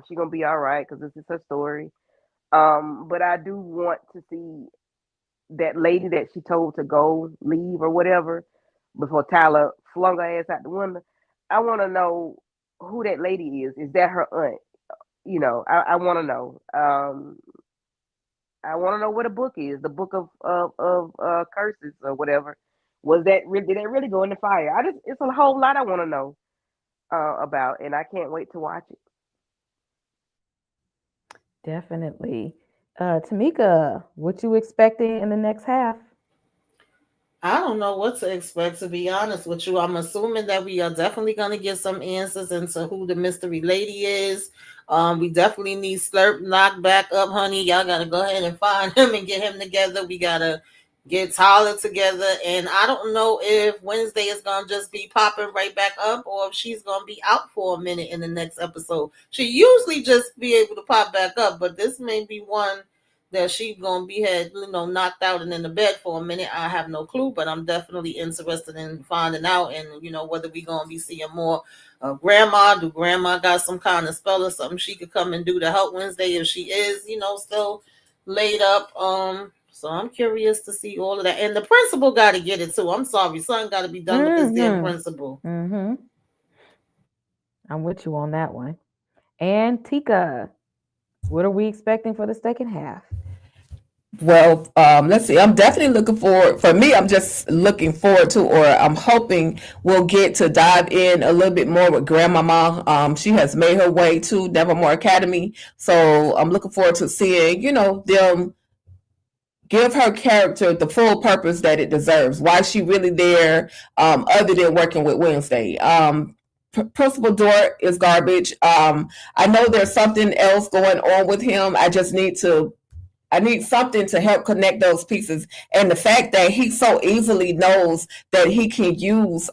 She gonna be all right because this is her story. But I do want to see that lady that she told to go leave or whatever before Tyler flung her ass out the window. I want to know who that lady is. Is that her aunt? You know, I want to know. I want to know what a book is. The book of curses or whatever. Was that really? Did that really go in the fire? It's a whole lot I want to know about, and I can't wait to watch it. Definitely. Tamika, what you expecting in the next half? I don't know what to expect, to be honest with you. I'm assuming that we are definitely going to get some answers into who the mystery lady is. We definitely need Slurp knocked back up, honey. Y'all got to go ahead and find him and get him together. We got to get Tyler together. And I don't know if Wednesday is going to just be popping right back up or if she's going to be out for a minute in the next episode. She usually just be able to pop back up, but this may be one that she's gonna be knocked out and in the bed for a minute. I have no clue, but I'm definitely interested in finding out, and whether we gonna be seeing more grandma. Do grandma got some kind of spell or something she could come and do to help Wednesday if she is still laid up? So I'm curious to see all of that, and the principal got to get it too. I'm sorry, son got to be done with this damn principal. I'm with you on that one. And Tika, what are we expecting for the second half? Well, let's see. I'm definitely looking forward. For me, I'm just looking forward to, or I'm hoping we'll get to dive in a little bit more with Grandmama. She has made her way to Nevermore Academy, so I'm looking forward to seeing, them give her character the full purpose that it deserves. Why is she really there, other than working with Wednesday? Principal Dort is garbage. I know there's something else going on with him. I need something to help connect those pieces. And the fact that he so easily knows that he can use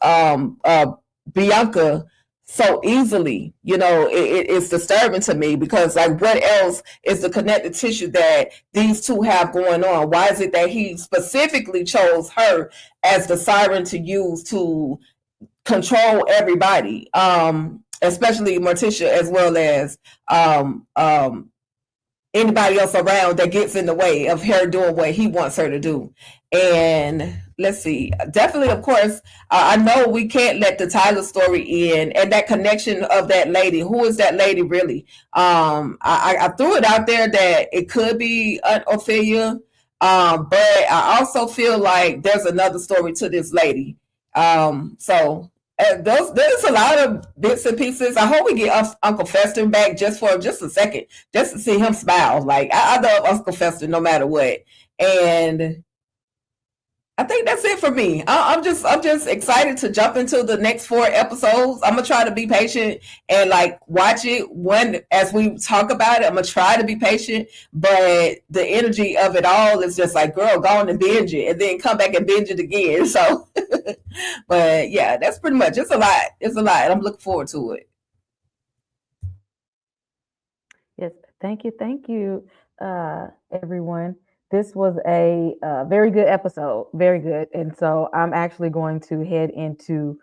Bianca so easily, it's disturbing to me, because like, what else is the connective tissue that these two have going on? Why is it that he specifically chose her as the siren to use to control everybody, especially Morticia, as well as anybody else around that gets in the way of her doing what he wants her to do? And let's see, definitely, of course, I know we can't let the Tyler story in, and that connection of that lady. Who is that lady really? I threw it out there that it could be Ophelia, but I also feel like there's another story to this lady. So there's a lot of bits and pieces. I hope we get Uncle Fester back just for a second, just to see him smile. Like, I love Uncle Fester no matter what. And I think that's it for me. I'm just excited to jump into the next 4 episodes. I'm gonna try to be patient and like watch it as we talk about it. I'm gonna try to be patient, but the energy of it all is just like, girl, go on and binge it, and then come back and binge it again. So, but yeah, that's pretty much. It's a lot. It's a lot. I'm looking forward to it. Yes, thank you, everyone. This was a very good episode, very good. And so I'm actually going to head into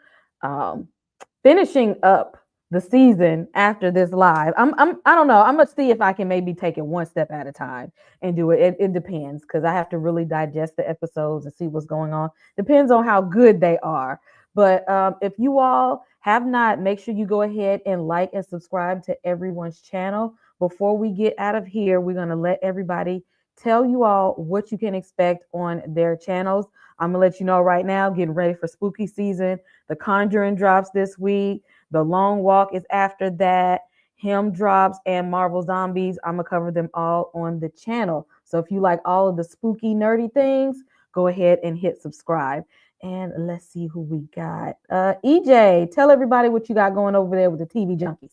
finishing up the season after this live. I don't know. I'm gonna see if I can maybe take it one step at a time and do it. It depends, because I have to really digest the episodes and see what's going on. Depends on how good they are. But if you all have not, make sure you go ahead and like and subscribe to everyone's channel. Before we get out of here, we're gonna let everybody tell you all what you can expect on their channels. I'm gonna let you know right now, getting ready for spooky season. The Conjuring drops this week. The Long Walk is after that. Him drops, and Marvel Zombies. I'm gonna cover them all on the channel. So if you like all of the spooky, nerdy things, go ahead and hit subscribe. And let's see who we got. EJ, tell everybody what you got going over there with the TV Junkies.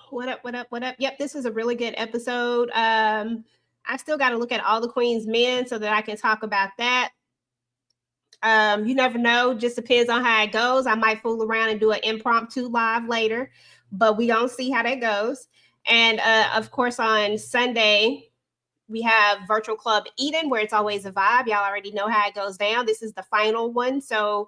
What up? Yep, this is a really good episode. I still got to look at all the Queen's Men so that I can talk about that. You never know. Just depends on how it goes. I might fool around and do an impromptu live later, but we gonna see how that goes. And of course, on Sunday, we have Virtual Club Eden, where it's always a vibe. Y'all already know how it goes down. This is the final one. So,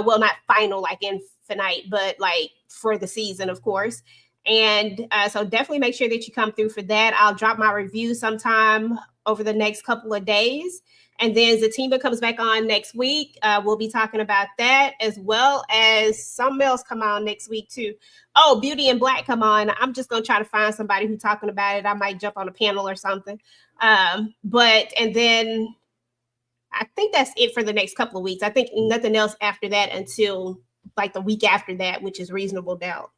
well, not final like infinite, but like for the season, of course. And so definitely make sure that you come through for that. I'll drop my review sometime over the next couple of days. And then Zatima comes back on next week. We'll be talking about that, as well as something else come on next week too. Oh, Beauty and Black come on. I'm just going to try to find somebody who's talking about it. I might jump on a panel or something. And then I think that's it for the next couple of weeks. I think nothing else after that until like the week after that, which is Reasonable Doubt.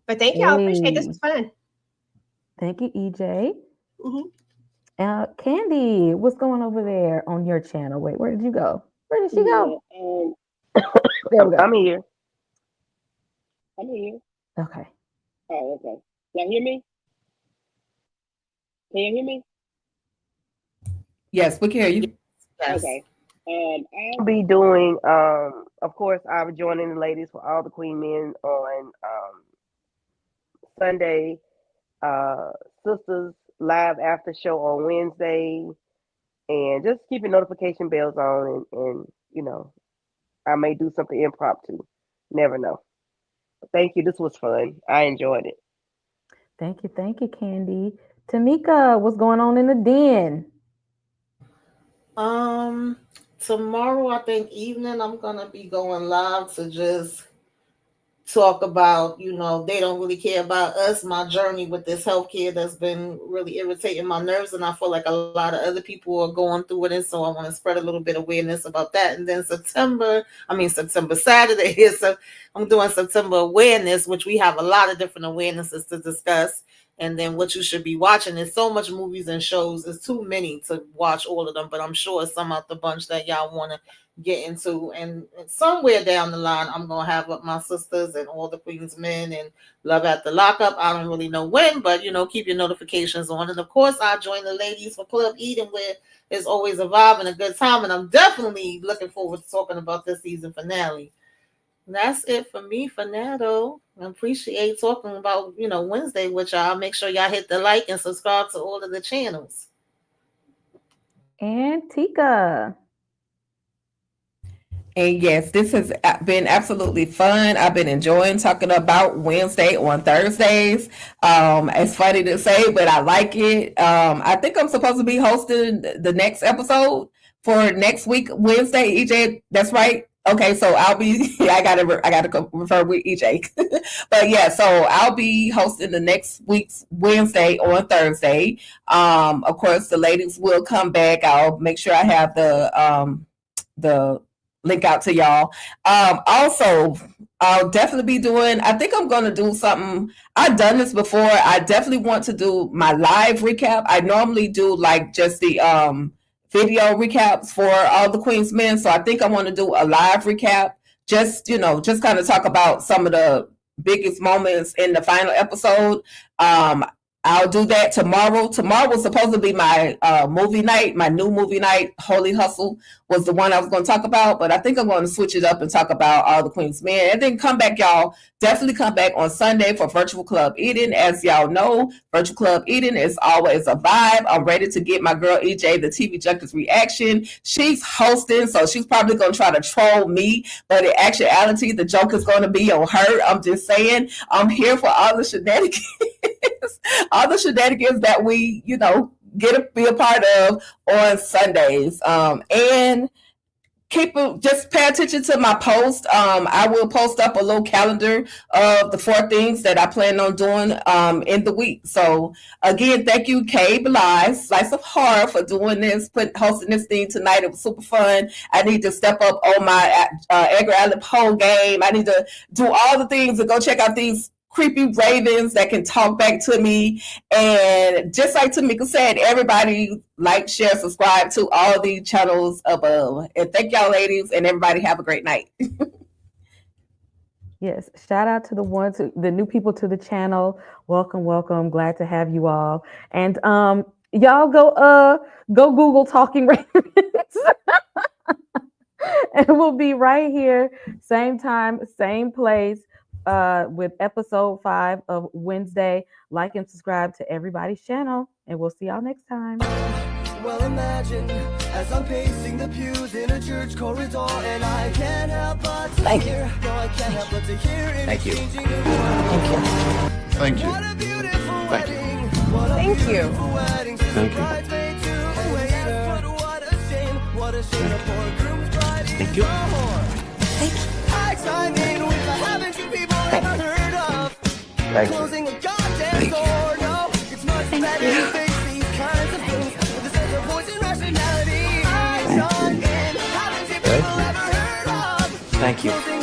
But thank y'all. Appreciate it. This was fun. Thank you, EJ. Mm-hmm. Candy, what's going over there on your channel? Wait, where did you go? Where did she go? There we go. I'm here. Okay. Oh, okay. Y'all hear me? Can you hear me? Yes, we can hear you. Yes. Okay. I'll be doing, of course, I'll be joining the ladies for all the Queen Men on Sunday. Sisters live after show on Wednesday, and just keeping notification bells on, and you know, I may do something impromptu. Never know. Thank you. This was fun. I enjoyed it. Thank you, Candy. Tamika, what's going on in the den? Tomorrow, I think evening, I'm gonna be going live to just talk about, you know, they don't really care about us, my journey with this healthcare that's been really irritating my nerves, and I feel like a lot of other people are going through it, and so I want to spread a little bit of awareness about that. And then September Saturday is, so I'm doing September awareness, which we have a lot of different awarenesses to discuss. And then what you should be watching. There's so much movies and shows. There's too many to watch all of them, but I'm sure some out the bunch that y'all want to get into. And somewhere down the line, I'm going to have up my sisters and all the Queen's Men and Love at the Lockup. I don't really know when, but, you know, keep your notifications on. And, of course, I join the ladies for Club Eden, where it's always a vibe and a good time. And I'm definitely looking forward to talking about this season finale. That's it for me for now, though. I appreciate talking about, you know, Wednesday with y'all. Make sure y'all hit the like and subscribe to all of the channels. And Tika. And yes, this has been absolutely fun. I've been enjoying talking about Wednesday on Thursdays. It's funny to say, but I like it. I think I'm supposed to be hosting the next episode for next week, Wednesday. EJ, that's right. Okay, so I'll be. I gotta refer with EJ, but yeah. So I'll be hosting the next week's Wednesday on Thursday. Of course, the ladies will come back. I'll make sure I have the link out to y'all. Also, I'll definitely be doing. I think I'm going to do something. I've done this before. I definitely want to do my live recap. I normally do like just the video recaps for all the Queen's Men. So I think I want to do a live recap. Just, you know, just kind of talk about some of the biggest moments in the final episode. I'll do that tomorrow. Tomorrow was supposed to be my movie night. My new movie night, Holy Hustle, was the one I was going to talk about. But I think I'm going to switch it up and talk about all the Queen's Men. And then come back, y'all. Definitely come back on Sunday for Virtual Club Eden. As y'all know, Virtual Club Eden is always a vibe. I'm ready to get my girl EJ, the TV Junkies reaction. She's hosting, so she's probably going to try to troll me. But in actuality, the joke is going to be on her. I'm just saying, I'm here for all the shenanigans. All the shenanigans that we, you know, be a part of on Sundays. And just pay attention to my post. I will post up a little calendar of the 4 things that I plan on doing in the week. So again, thank you, Kay Bly, Slice of Horror, for doing this, hosting this thing tonight. It was super fun. I need to step up on my Edgar Allan Poe game. I need to do all the things and go check out these creepy ravens that can talk back to me. And just like Tamika said, everybody like, share, subscribe to all the channels above. And thank y'all, ladies, and everybody have a great night. Yes, shout out to the new people to the channel. Welcome. Glad to have you all. And y'all go Google Talking Ravens. And we'll be right here, same time, same place, with episode 5 of Wednesday. Like and subscribe to everybody's channel, and we'll see y'all next time. Well, imagine as I'm pacing the pews in a church corridor, and I can't help but to hear. No, I can't help but to hear. Thank you. Thank you. What a beautiful Thank you. wedding. What a Thank you. beautiful wedding. Thank you. Bridesmaid to a yes, but what a shame. Thank you. I chime in with the haven't you people ever heard of? Thank you. Closing a goddamn door, no. It's much better to face these kinds of things with a sense of poison rationality. I chime in, haven't you people ever heard of? Thank you. Closing